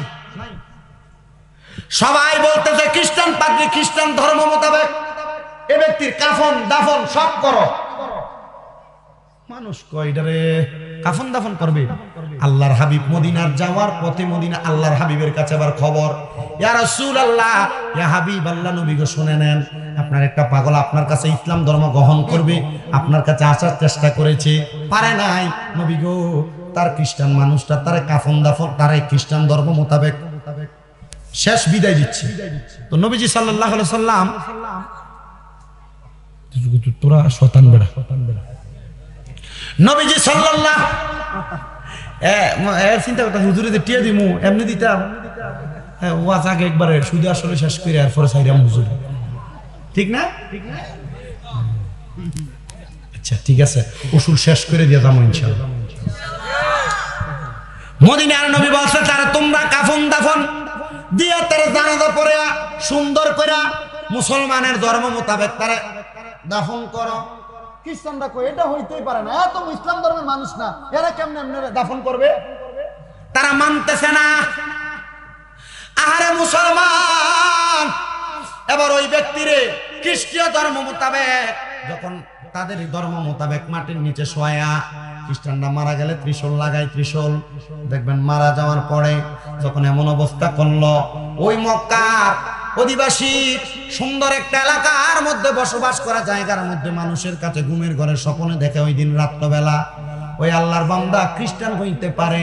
A: সবাই বলতেছে খ্রিস্টান পাদ্রী খ্রিস্টান ধর্ম মোতাবেক এ ব্যক্তির কাফন দাফন সব করো। মানুষ কয়ডারে কাফন দাফন করবে? আল্লাহর হাবিব মদিনার যাওয়ার পথে মদিনা আল্লাহর হাবিবের কাছে আবার খবর, ইয়া রাসূলুল্লাহ, ইয়া হাবিব আল্লাহ, নবী গো শুনে নেন, আপনার একটা পাগল আপনার কাছে ইসলাম ধর্ম গ্রহণ করবে, আপনার কাছে আসার চেষ্টা করেছে, পারে নাই। নবী গো, তার খ্রিস্টান মানুষটা তারে কাফন দাফন, তারে খ্রিস্টান ধর্ম মোতাবেক শেষ বিদায় দিচ্ছে। তো নবীজি সাল্লাল্লাহু আলাইহি সাল্লাম, তোরা শয়তান বেড়া, নবীজি সাল্লাল্লাহু চিন্তা করতে হুজুরে যে টিয়া দিমু এমনি দিতাম, ওয়াজ আগে একবারে শুধু আসলে শেষ করে এরপরে সাইরাম হুজুর, ঠিক না? আচ্ছা ঠিক আছে, উসুল শেষ করে দিয়ে যাবো ইনশাআল্লাহ। মদিনার নবী বলছে, তারা তোমরা কাফন দাফন দিয়া তারা জানাজা পড়ে সুন্দর করে মুসলমানের ধর্ম মোতাবেক তারা দাফন করো। খ্রিস্টানরা কই এটা হইতেই পারে না, এত ইসলাম ধর্মের মানুষ না, এরা কেমনে এমনি দাফন করবে? তারা মানতেছে না। আহারে মুসলমান, এবার ওই ব্যক্তিরে খ্রিস্টীয় ধর্ম মোতাবেক যখন তাদের ধর্ম মোতাবেক মাটির নিচে শোয়া, খ্রিস্টানরা মারা গেলে ত্রিশূল লাগাই, ত্রিশূল দেখবেন মারা যাওয়ার পরে যখন এমন অবস্থা করলো, ওই মক্কার অধিবাসী সুন্দর একটা এলাকার মধ্যে বসবাস করা জায়গার মধ্যে মানুষের কাছে ঘুমের ঘরে স্বপ্নে দেখে ওই দিন রাত্রবেলা ওই আল্লাহর বান্দা খ্রিস্টান হইতে পারে,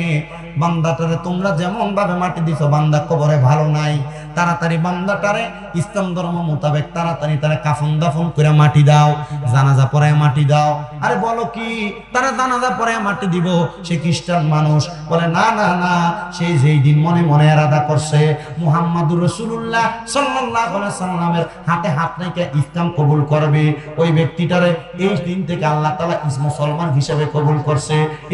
A: বান্দাটারে তোমরা যেমন ভাবে মাটি দিছো, বান্দা কবরে ভালো নাই, তাড়াতাড়ি বান্দাটারে ইসলাম ধর্ম মোতাবেক তাড়াতাড়ি তারা কাফন দাফন করে মাটি দাও, জানাজা পড়ায় মাটি দাও। আরে বলো কি, তারা জানাজা পড়ায় মাটি দিব? সে খ্রিস্টান মানুষ বলে, না না না, সেই যেই দিন মনে মনে এরাদা করছে মুহাম্মাদুর রাসূলুল্লাহ সাল্লাল্লাহু আলাইহি সাল্লামের হাতে হাত রেখে ইসলাম কবুল করবে, ওই ব্যক্তিটারে এই দিন থেকে আল্লাহ তাআলা মুসলমান হিসেবে কবুল করছে।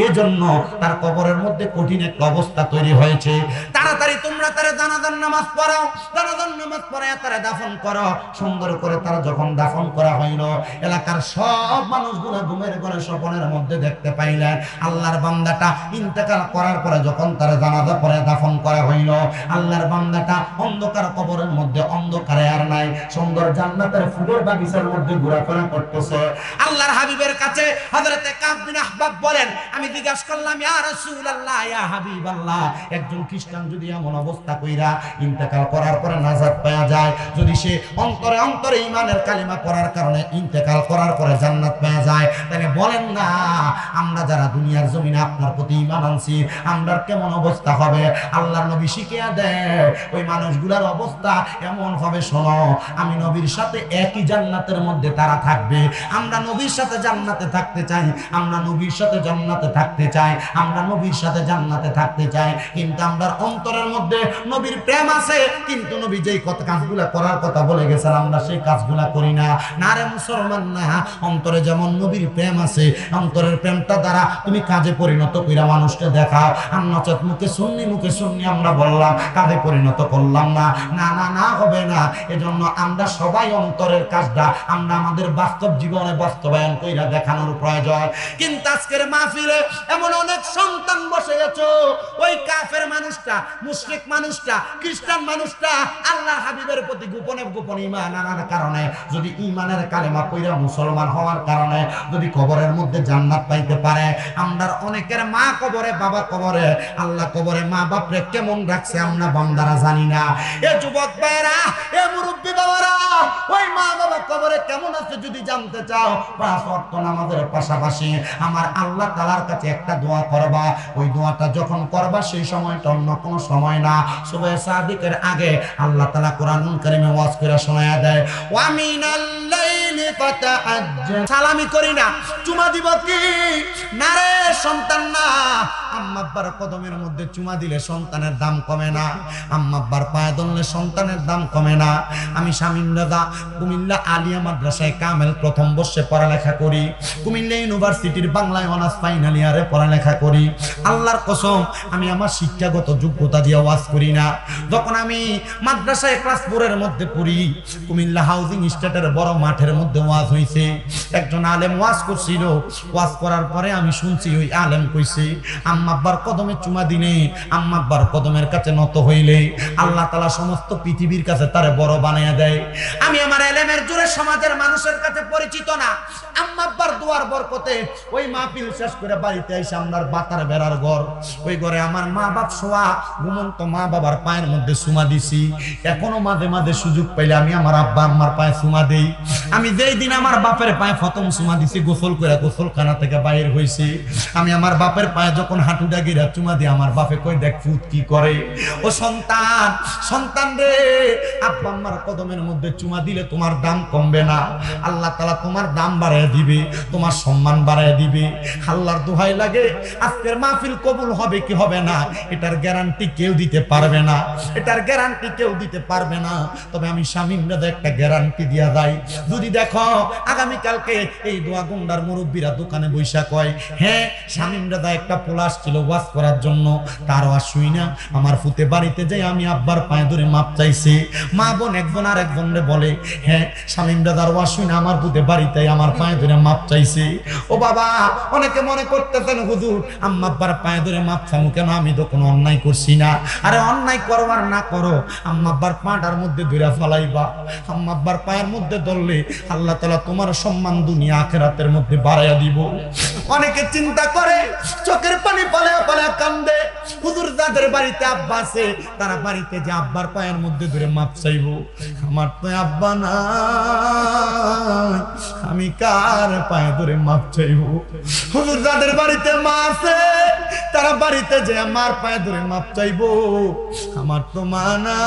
A: এজন্য তার কবরের মধ্যে কঠিন একটা অবস্থা তৈরি হয়েছে। তাড়াতাড়ি তোমরা তারে জানাজার নামাজ পড়াও, জানাজার নামাজ পড়ায়া তারা দাফন করো। সুন্দর করে তারা যখন দাফন করা হইল, এলাকার সব মানুষগুলো ঘুমের ঘরে স্বপ্নের মধ্যে দেখতে পাইলেন আল্লাহর বান্দাটা ইন্তেকাল করার পরে যখন তারা জানাজা পড়ে দাফন করা হইল, আল্লাহর বান্দাটা অন্ধকার কবরের মধ্যে অন্ধকারে আর নাই, সুন্দর জান্নাতের ফুলের বাগিচার মধ্যে ঘোরাফেরা করতেছে। আল্লাহর হাবিবের কাছে হযরতে কাব বিন আহবাব বলেন, আমি জিজ্ঞাসা করলাম, ইয়া রাসূলুল্লাহ, ইয়া হাবিবাল্লাহ, একজন খ্রিস্টান যদি এমন অবস্থা কইরা ইন্তেকাল করার পরে নাজাত পাওয়া যায়, যদি সে অন্তরে অন্তরে ঈমানের কালিমা পড়ার কারণে ইন্তেকাল করার পরে জান্নাত পাওয়া যায়, তাহলে বলেন না আমরা যারা দুনিয়ার জমিনে আপনার প্রতি ঈমান আনছি আমরার কেমন অবস্থা হবে? আল্লাহর নবী শিখিয়ে দেয় ওই মানুষগুলোর অবস্থা এমন হবে, শোনো, আমি নবীর সাথে একই জান্নাতের মধ্যে তারা থাকবে। আমরা নবীর সাথে জান্নাতে থাকতে চাই, আমরা নবীর সাথে জান্নাতে থাকতে চাই, আমরা নবীর সাথে জান্নাতে থাকতে চাই, কিন্তু আমরা অন্তরের মধ্যে নবীর প্রেম আছে, কিন্তু নবী যেই কাজগুলা করার কথা বলে গেছেন আমরা সেই কাজগুলা করি না। না রে মুসলমান, না, অন্তরে যেমন নবীর প্রেম আছে, অন্তরের প্রেমটা দ্বারা তুমি কাজে পরিণত কইরা মানুষকে দেখাও। আর নচেত মুখে শুননি আমরা বললাম, কাজে পরিণত করলাম না, না না না, হবে না। এজন্য আমরা সবাই অন্তরের কাজটা আমরা আমাদের বাস্তব জীবনে বাস্তবায়ন কইরা দেখানোর প্রয়োজন। কিন্তু আজকের মাহফিলে এমন অনেক সন্তান বসে আছো, ওই কাফের মানুষটা, মুশরিক মানুষটা, খ্রিস্টান মানুষটা আল্লাহ হাবিবের প্রতি গোপনে গোপনে ঈমান আনার কারণে, যদি ঈমানের কালেমা কইরা মুসলমান হওয়ার কারণে যদি কবরের মধ্যে জান্নাত পাইতে পারে, আমরা অনেকের মা কবরে, বাবা কবরে, আল্লাহ কবরে মা বাপরে কেমন রাখছে আমরা বান্দারা জানি না। এ যুবক ভাইরা, এ মুরব্বি বাবারা, ওই মা বাবা কবরে কেমন আছে যদি জানতে চাও, 5 ওয়াক্ত নামাজের পাশাপাশি আমার আল্লাহ তাআলার কাছে একটা দোয়া করবা। ওই দোয়াটা যখন করবা সেই সময়টা অন্য কোনো সময় না, সুবহে সাদিকের আগে আল্লাহ তাআলা কোরআনুল কারীমে ওয়াজ করে শোনায়া দেয়, ওয়া মিনাল লাইলি ফাতাআজ্জাল। সালামি করি না, চুমা দিব কি না রে সন্তান? না, আম্মা আব্বার কদমের মধ্যে চুমা দিলে সন্তানের দাম কমে না, আম্মা আব্বার পায়ে ধরলে সন্তানের দাম কমে না। আমি শামীম রাজা কুমিল্লা আলিয়া মাদ্রাসায় কামেল প্রথম বর্ষে পড়ালেখা করি, কুমিল্লা ইউনিভার্সিটির বাংলায় অনার্স ফাইনাল ইয়ারে পড়ালেখা করি। আল্লাহর কসম, আমি আমার শিক্ষাগত যোগ্যতা দিয়ে ওয়াজ করি না। যখন আমি মাদ্রাসায় ক্লাস 4 এর মধ্যে পড়ি, কুমিল্লা হাউজিং স্টেটের বড় মাঠের মধ্যে ওয়াজ হইছে, একজন আলেম ওয়াজ করছিল। ওয়াজ করার পরে আমি শুনছি ওই আলেম কইছে, আম্মা আব্বার কদমে চুমা দিনে, আম্মা আব্বার কদমের কাছে নত হইলে আল্লাহ তাআলা সমস্ত পৃথিবীর কাছে তারে বড় বানায়া দেয়। আমি আমার এলেমের জোরে সমাজের মানুষের কাছে পরিচিত না, আম্মা আব্বার দোয়ার বরকতে ওই মাহফিল শেষ করে বাড়িতে এসে আমার বাতার বেড়ার ঘর, ওই ঘরে আমার মা বাপ শোয়া, ঘুমন্ত মা বাবার পায়ের মধ্যে চুমা দিছি। এখনো মাঝে মাঝে সুযোগ পাইলে আমি আমার আব্বা আম্মার পায়ে চুমা দেই। আমি যেই দিন আমার বাপের পায়ে প্রথম চুমা দিছি, গোসল করে গোসলখানা থেকে বাইর হইছি, আমি আমার বাপের পায়ে যখন হাঁটুটা গিরা চুমা দিই, আমার বাপে কই দেখ ফুট কি করে। ও সন্তান, সন্তান রে, আব্বা আম্মার কদমের মধ্যে চুমা দিলে তোমার দাম কমবে না, আল্লাহ তাআলা তোমার দাম বাড়ায় দিবে, তোমার সম্মান বাড়ায় দিবে। আল্লাহর দোহাই লাগে, আজকের মাহফিল কবুল হবে কি হবে না এটার গ্যারান্টি কেউ দিতে পারবে না, এটার গ্যারান্টি কেউ দিতে পারবে না। তবে আমি শামীম রাজা একটা গ্যারান্টি দিয়া যাই, যদি দেখো আগামী কালকে এই দোয়া গুন্ডার মুরব্বীরা দোকানে বৈশা কয়, হ্যাঁ শামীম রাজা একটা পোলাশ ছিল ওয়াজ করার জন্য, তার ওয়াজ শুই না আমার ফুতে বাড়িতে যাই আমি আব্বার পায়ে ধরে মাপ চাইছি, মা বোন একজন আর একজনরে বলে, হ্যাঁ শামীম রাজার ওয়াজ শুই না আমার ফুতে বাড়িতে আমার পায়ে ধরে মাপ চাইছি। ও বাবা, অনেকে মনে করতেছেন হুজুর আম্মা আব্বার পায়ে ধরে মাপ চামু কেন, আমি তো কোনো অন্যায় করছি না। আরে অন্যায় করবার না করো, আম্মা আব্বার পাটার মধ্যে ধরে ফেলাইবা, আম্মা আব্বার পায়ের মধ্যে ধরলে আল্লাহ তাআলা তোমার সম্মান দুনিয়া আখিরাতের মধ্যে বাড়াইয়া দিব। অনেকে চিন্তা করে, চোখের পানি পালায়া পালায়া কান্দে, হুজুর যাদের বাড়িতে আব্বা আছে তারা বাড়িতে যে আব্বার পায়ের মধ্যে ধরে মাপ চাইবো, আমার তো আব্বা না, আমি কার পায়ে ধরে মাপ চাইবো? হুজুর যাদের বাড়িতে মা আছে তারা বাড়িতে যে আমার পায়ে ধরে মাপ চাইবো, আমার তো মা না,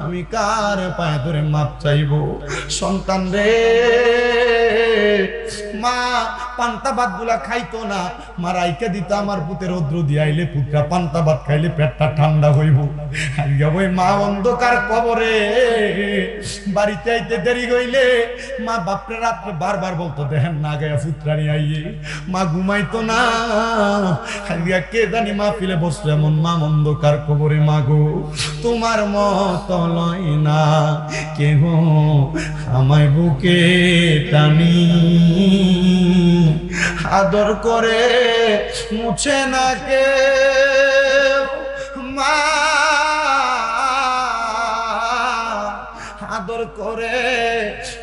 A: আমি কার পায়ে ধরে মাপ চাইবো? সন্তান রে, মা পান্তা ভাত গুলা খাইতো না, মা রাইকা দিত আমার পুতের রৌদ্র দিয়ে আইলে পুতরা পান্তা ভাত খাইলে পেটটা ঠান্ডা হইব। ওই মা অন্ধকার কবরে বাড়িতে আইতে দেরি হইলে মা বাপরে রাত্রে বারবার বলতো দেখেন না গায়া পুত্রানি আইয়ে, মা ঘুমাইতো না। কে জানি মা ফিলে বসতো এমন মা অন্ধকার কবরে। মা গো তোমার মত লয় না কেহ আমায় বুকে টানি, আদর করে মুছে না কে মা, আদর করে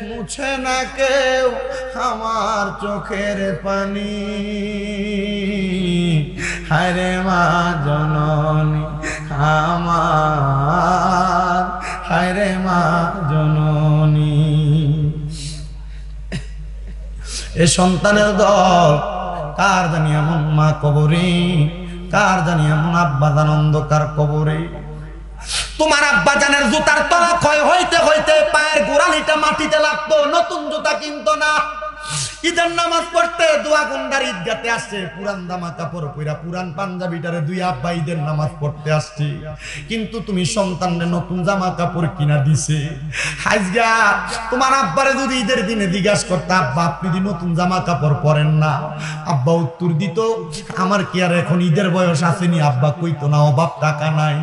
A: মুছে না কেউ আমার চোখের পানি। হায়রে মা জননী আমার, হায়রে মা জননী। এ সন্তানের দল কার জানি এমন মা কবরে, কার জানি এমন আব্বা জান অন্ধকার কবরে। তোমার আব্বা জানের জুতার তলা ক্ষয় হইতে হইতে পায়ের গোড়ালিটা মাটিতে লাগতো, নতুন জুতা কিনতো না। ঈদের নামাজ পড়তে দোয়া গুন্ডার ঈদগাতে আসছে, পুরান জামা কাপড় পরা পুরান পাঞ্জাবিটারে দুই আব্বা ঈদের নামাজ পড়তে আসছে, কিন্তু তুমি সন্তানরে নতুন জামা কাপড় কিনা দিছে। আজগা তোমার আব্বারে যদি ঈদের দিনে জিজ্ঞাসা করতে আব্বা আপনি যদি নতুন জামা কাপড় পরেন না, আব্বা উত্তর দিত আমার কি আর এখন ঈদের বয়স আসেনি। আব্বা কইতো না অভাব টাকা নাই।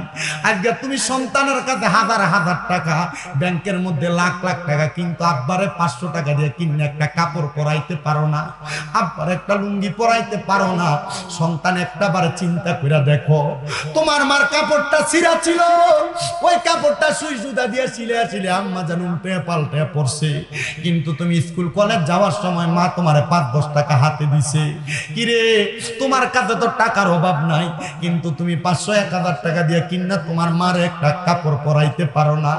A: আজকে তুমি সন্তানের কাছে হাজার হাজার টাকা, ব্যাংকের মধ্যে লাখ লাখ টাকা, কিন্তু আব্বারে 500 টাকা দিয়ে কিনে একটা কাপড় পরাইতে পারো না, আব্বার একটা লুঙ্গি পরাইতে পারো না। সন্তান একটাবার চিন্তা করে দেখো, তোমার মার কাপড়টা ছিঁড়া ছিল, ওই কাপড়টা সুই সুতা দিয়ে ছিলে ছিলে আম্মা যেন উল্টে পাল্টে পড়ছে, কিন্তু তুমি স্কুল কলেজ যাওয়ার সময় মা তোমারে 5-10 টাকা হাতে দিছে। কিরে তোমার কাছে তো টাকার অভাব নাই, কিন্তু তুমি 500-1000 টাকা দিয়ে কিনা তোমার মার একটা কাপড় পরাইতে পারো না।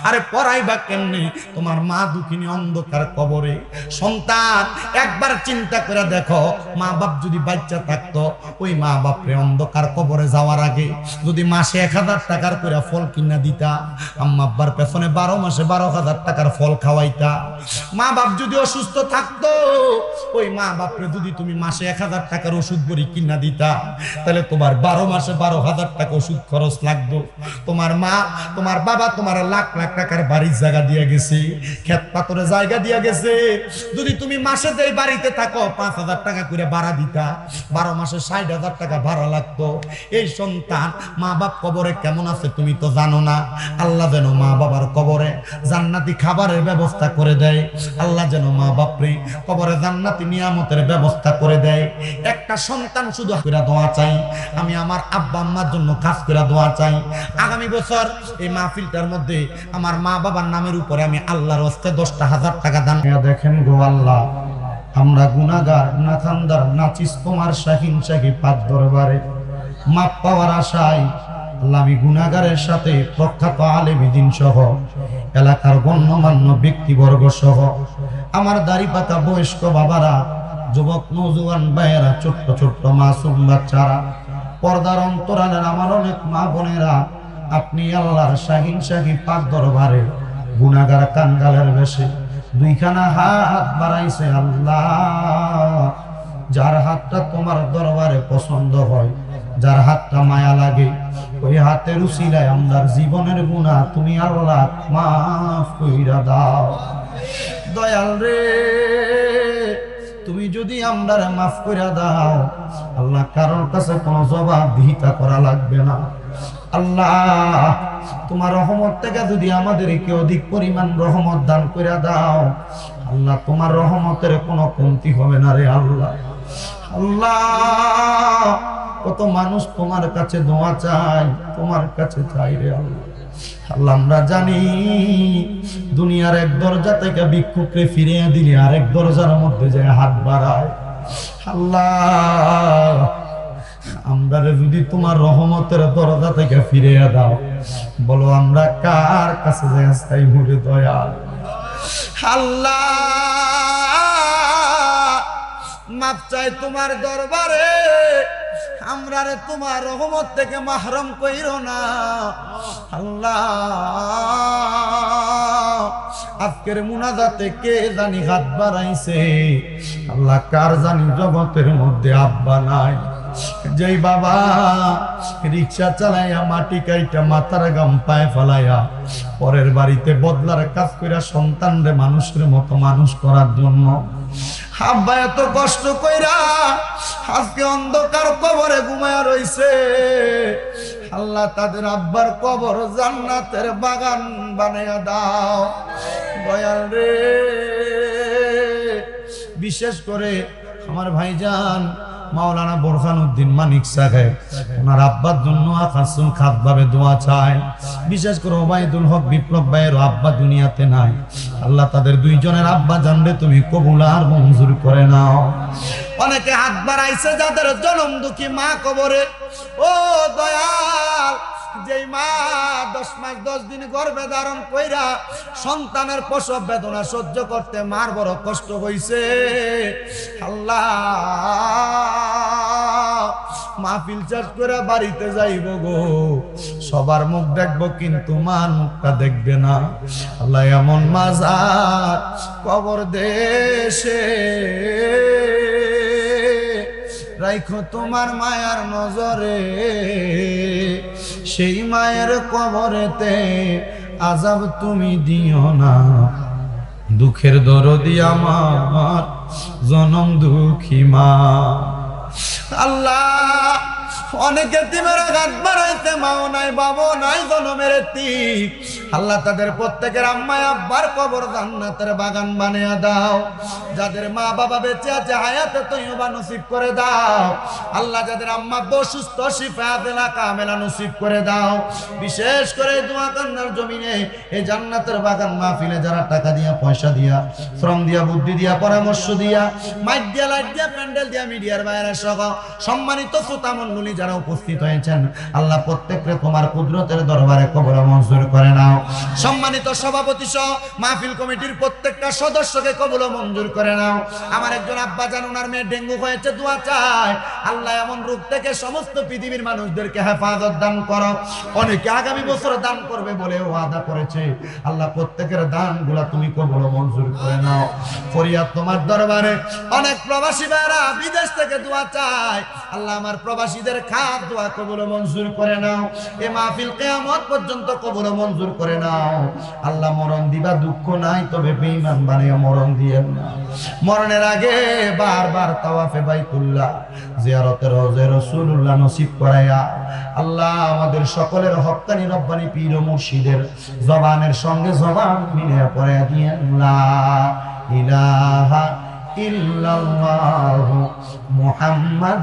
A: আরে পরাইবা কেমনে? তোমার মা দুঃখিনী অন্ধকার কবরে। সন্তান একবার চিন্তা করে দেখো, মা বাপ যদি বাচ্চা থাকতো, ওই মা বাপরে অন্ধকার কবরে যাওয়ার আগে যদি মাসে 1000 টাকার করে ফল কিনা দিতা, আম্মা আব্বার পেছনে 12 মাসে 12,000 টাকার ফল খাওয়াইতা। মা বাপ যদি অসুস্থ থাকতো, ওই মা বাপরে যদি তুমি মাসে 1000 টাকার ওষুধ বড়ি কিনা দিতা, তাহলে তোমার 12 মাসে 12,000 টাকা ওষুধ খরচ লাগতো। তোমার মা তোমার বাবা তোমার লাখ লাখ টাকার বাড়ির জায়গা দিয়ে গেছে, ক্ষেত পাথরে জায়গা দিয়ে গেছে। যদি তুমি মাসে যেই বাড়িতে থাকো 5,000 টাকা করে ভাড়া দিতা, 12 মাসে 60,000 টাকা ভাড়া লাগতো। এই সন্তান মা বাপ কবরে কেমন আছে তুমি তো জানো না। আল্লাহ যেন মা বাবার কবরে জান্নাতি খাবারের ব্যবস্থা করে দেয়, আল্লাহ যেন মা বাপরে কবরে জান্নাতি নিয়ামতের ব্যবস্থা করে দেয়। একটা সন্তান শুধু করে দোয়া চাই, আমি আমার আব্বা আম্মার জন্য কাজ করে দোয়া চাই। আগামী বছর এই মাহফিলটার মধ্যে আমার মা বাবার নামের উপরে আমি আল্লাহর হস্তে 10,000 টাকা দান। দেখেন গো আল্লাহ, আমরা গুনাহগার নাখানদার নাচিস তোমার শাহিন শাহী পাক দরবারে মাপ পাওয়ার আশায় আল্লাহ আমি গুনাহগারের সাথে প্রখ্যাত আলেম দ্বীন সহ এলাকার গণ্যমান্য ব্যক্তিবর্গ সহ আমার দাড়ি পাকা বয়স্ক বাবারা, যুবক নওজোয়ান ভাইয়েরা, ছোট্ট ছোট্ট মাসুম বাচ্চারা, পর্দার অন্তরালের আমার অনেক মা বোনেরা, আপনি আল্লাহর শাহিন শাহী পাক দরবারে গুনাহগার কাঙ্গালের বেশে দুইখানা হাত বাড়াইছে আল্লাহ। যার হাতটা তোমার দরবারে পছন্দ হয়, যার হাতটা মায়া লাগে, ওই হাতের উসিলায় আমরার জীবনের গুনাহ তুমি আল্লাহ মাফ কইরা দাও। দয়াল রে, তুমি যদি আমরারে মাফ কইরা দাও, আল্লাহ কারোর কাছে কোনো জবাবদিহিতা করা লাগবে না। আল্লাহ তোমার রহমত থেকে যদি আমাদেরকে অধিক পরিমাণ রহমত দান করে দাও, আল্লাহ তোমার রহমতের কোনো কমতি হবে না রে আল্লাহ। আল্লাহ কত মানুষ তোমার কাছে দোয়া চাই, তোমার কাছে চাই রে আল্লাহ। আল্লাহ আমরা জানি দুনিয়ার এক দরজা থেকে ভিক্ষুকরে ফিরিয়ে দিলে আরেক দরজার মধ্যে যায় হাত বাড়ায়। আল্লাহ আমরা যদি তোমার রহমতের দরজা থেকে ফিরে দাও, বলো আমরা কার কাছে যাই মুরে দয়াল। আল্লাহ মাপ চাই তোমার দরবারে, আমরা রে তোমার রহমত থেকে মাহরুম কইরো না। আল্লাহ আজকের মুনাজাতে কে জানি হাত বাড়াইছে, আল্লাহ কার জানি জগতের মধ্যে আব্বা নাই। যেই বাবা রিক্সা চালাইয়া মাটি কাইটা মাথার গাম পায়ে ফেলাইয়া পরের বাড়িতে বদলার কাজ কইরা সন্তানরে মানুষের মতো মানুষ করার জন্য আব্বা এত কষ্ট কইরা আজকে অন্ধকার কবরে ঘুমায়া রইছে, আল্লাহ তাদের আব্বার কবর জান্নাতের বাগান বানাইয়া দাও দয়াল রে। বিশেষ করে আমার ভাইজান মাওলানা বোরহানুদ্দিন মানিক সাহেব, ওনার আব্বার জন্য আকাশুল খাত ভাবে দোয়া চায়। বিশেষ করে ওবায়দুল হক বিপ্লব ভাইয়ের আব্বা দুনিয়াতে নাই, আল্লাহ তাদের দুইজনের আব্বা জানলে তুমি কবুল আর মঞ্জুর করে নাও। অনেকে হাত বাড়াইছে যাদের জনম দুঃখী মা কবরে, ও দয়াল যেই মা 10 মাস 10 দিন গর্ভে ধারণ কইরা সন্তানের প্রসব বেদনা সহ্য করতে মার বড় কষ্ট হইছে, আল্লাহ মাহফিল চাষ করে বাড়িতে যাইব গো, সবার মুখ দেখবো কিন্তু মার মুখটা দেখবে না। আল্লাহ এমন মাজার কবর দেশে রাইখো তোমার মায়ার নজরে, সেই মায়ের কবরেতে আযাব তুমি দিও না, দুঃখের দরদি আমার জনম দুঃখী মা। আল্লাহ অনেকে তিমের হাত বাড়াইতে মাও নাই বাবু নাই জনমের তিক, আল্লাহ তাদের প্রত্যেকের আম্মা আব্বার কবর জান্নাতের বাগান বানিয়ে দাও। যাদের মা বাবা বেঁচে আছে হায়াতে তৈয়বা নসিব করে দাও। আল্লাহ যাদের আম্মা অসুস্থ শিফায়াতেলা কামেলা নসিব করে দাও। বিশেষ করে দোয়া কান্নার জমিনে এই জান্নাতের বাগান মাহফিলে যারা টাকা দিয়া পয়সা দিয়া শ্রম দিয়া বুদ্ধি দিয়া পরামর্শ দিয়া মাইক দিয়া লাইট দিয়া প্যান্ডেল দিয়া মিডিয়ার বাইরে সহ সম্মানিত শ্রোতা মণ্ডলী যারা উপস্থিত হয়েছেন, আল্লাহ প্রত্যেককে তোমার কুদরতের দরবারে কবর মঞ্জুর করে নাও। সম্মানিত সভাপতি সহ মাহফিল কমিটির প্রত্যেকটা সদস্যকে কবুল মঞ্জুর করে নাও। আমার একজন আব্বা জান ওনার মেয়ে ডেঙ্গু হয়েছে, দোয়া চায় আল্লাহ এমন রোগ থেকে সমস্ত পৃথিবীর মানুষদেরকে হেফাজত দান করো। অনেকে আগামী বছর দান করবে বলে ওয়াদা করেছে, আল্লাহ প্রত্যেকের দানগুলা তুমি কবুল মঞ্জুর করে নাও। ফরিয়াদ তোমার দরবারে। অনেক প্রবাসী ভাইরা বিদেশ থেকে দোয়া চায়, আল্লাহ আমার প্রবাসীদের খাত দোয়া কবুল মঞ্জুর করে নাও। এই মাহফিল কিয়ামত পর্যন্ত কবুল মঞ্জুর করে নাও। আল্লাহ মরণ দিবা দুঃখ নাই, তবে বেঈমান বানিয়ে মরণ দিয়েন না। মরণের আগে বারবার তাওয়াফে বাইতুল্লাহ জিয়ারতে রওজা রাসূলুল্লাহ নসিব করায়া আল্লাহ আমাদের সকলের হক্কানি রব্বানি পীর ও মুর্শিদের জবানের সঙ্গে জবান মিলিয়ে পড়ে দিয়েন লা ইলাহা ইল্লাল্লাহু মুহাম্মাদ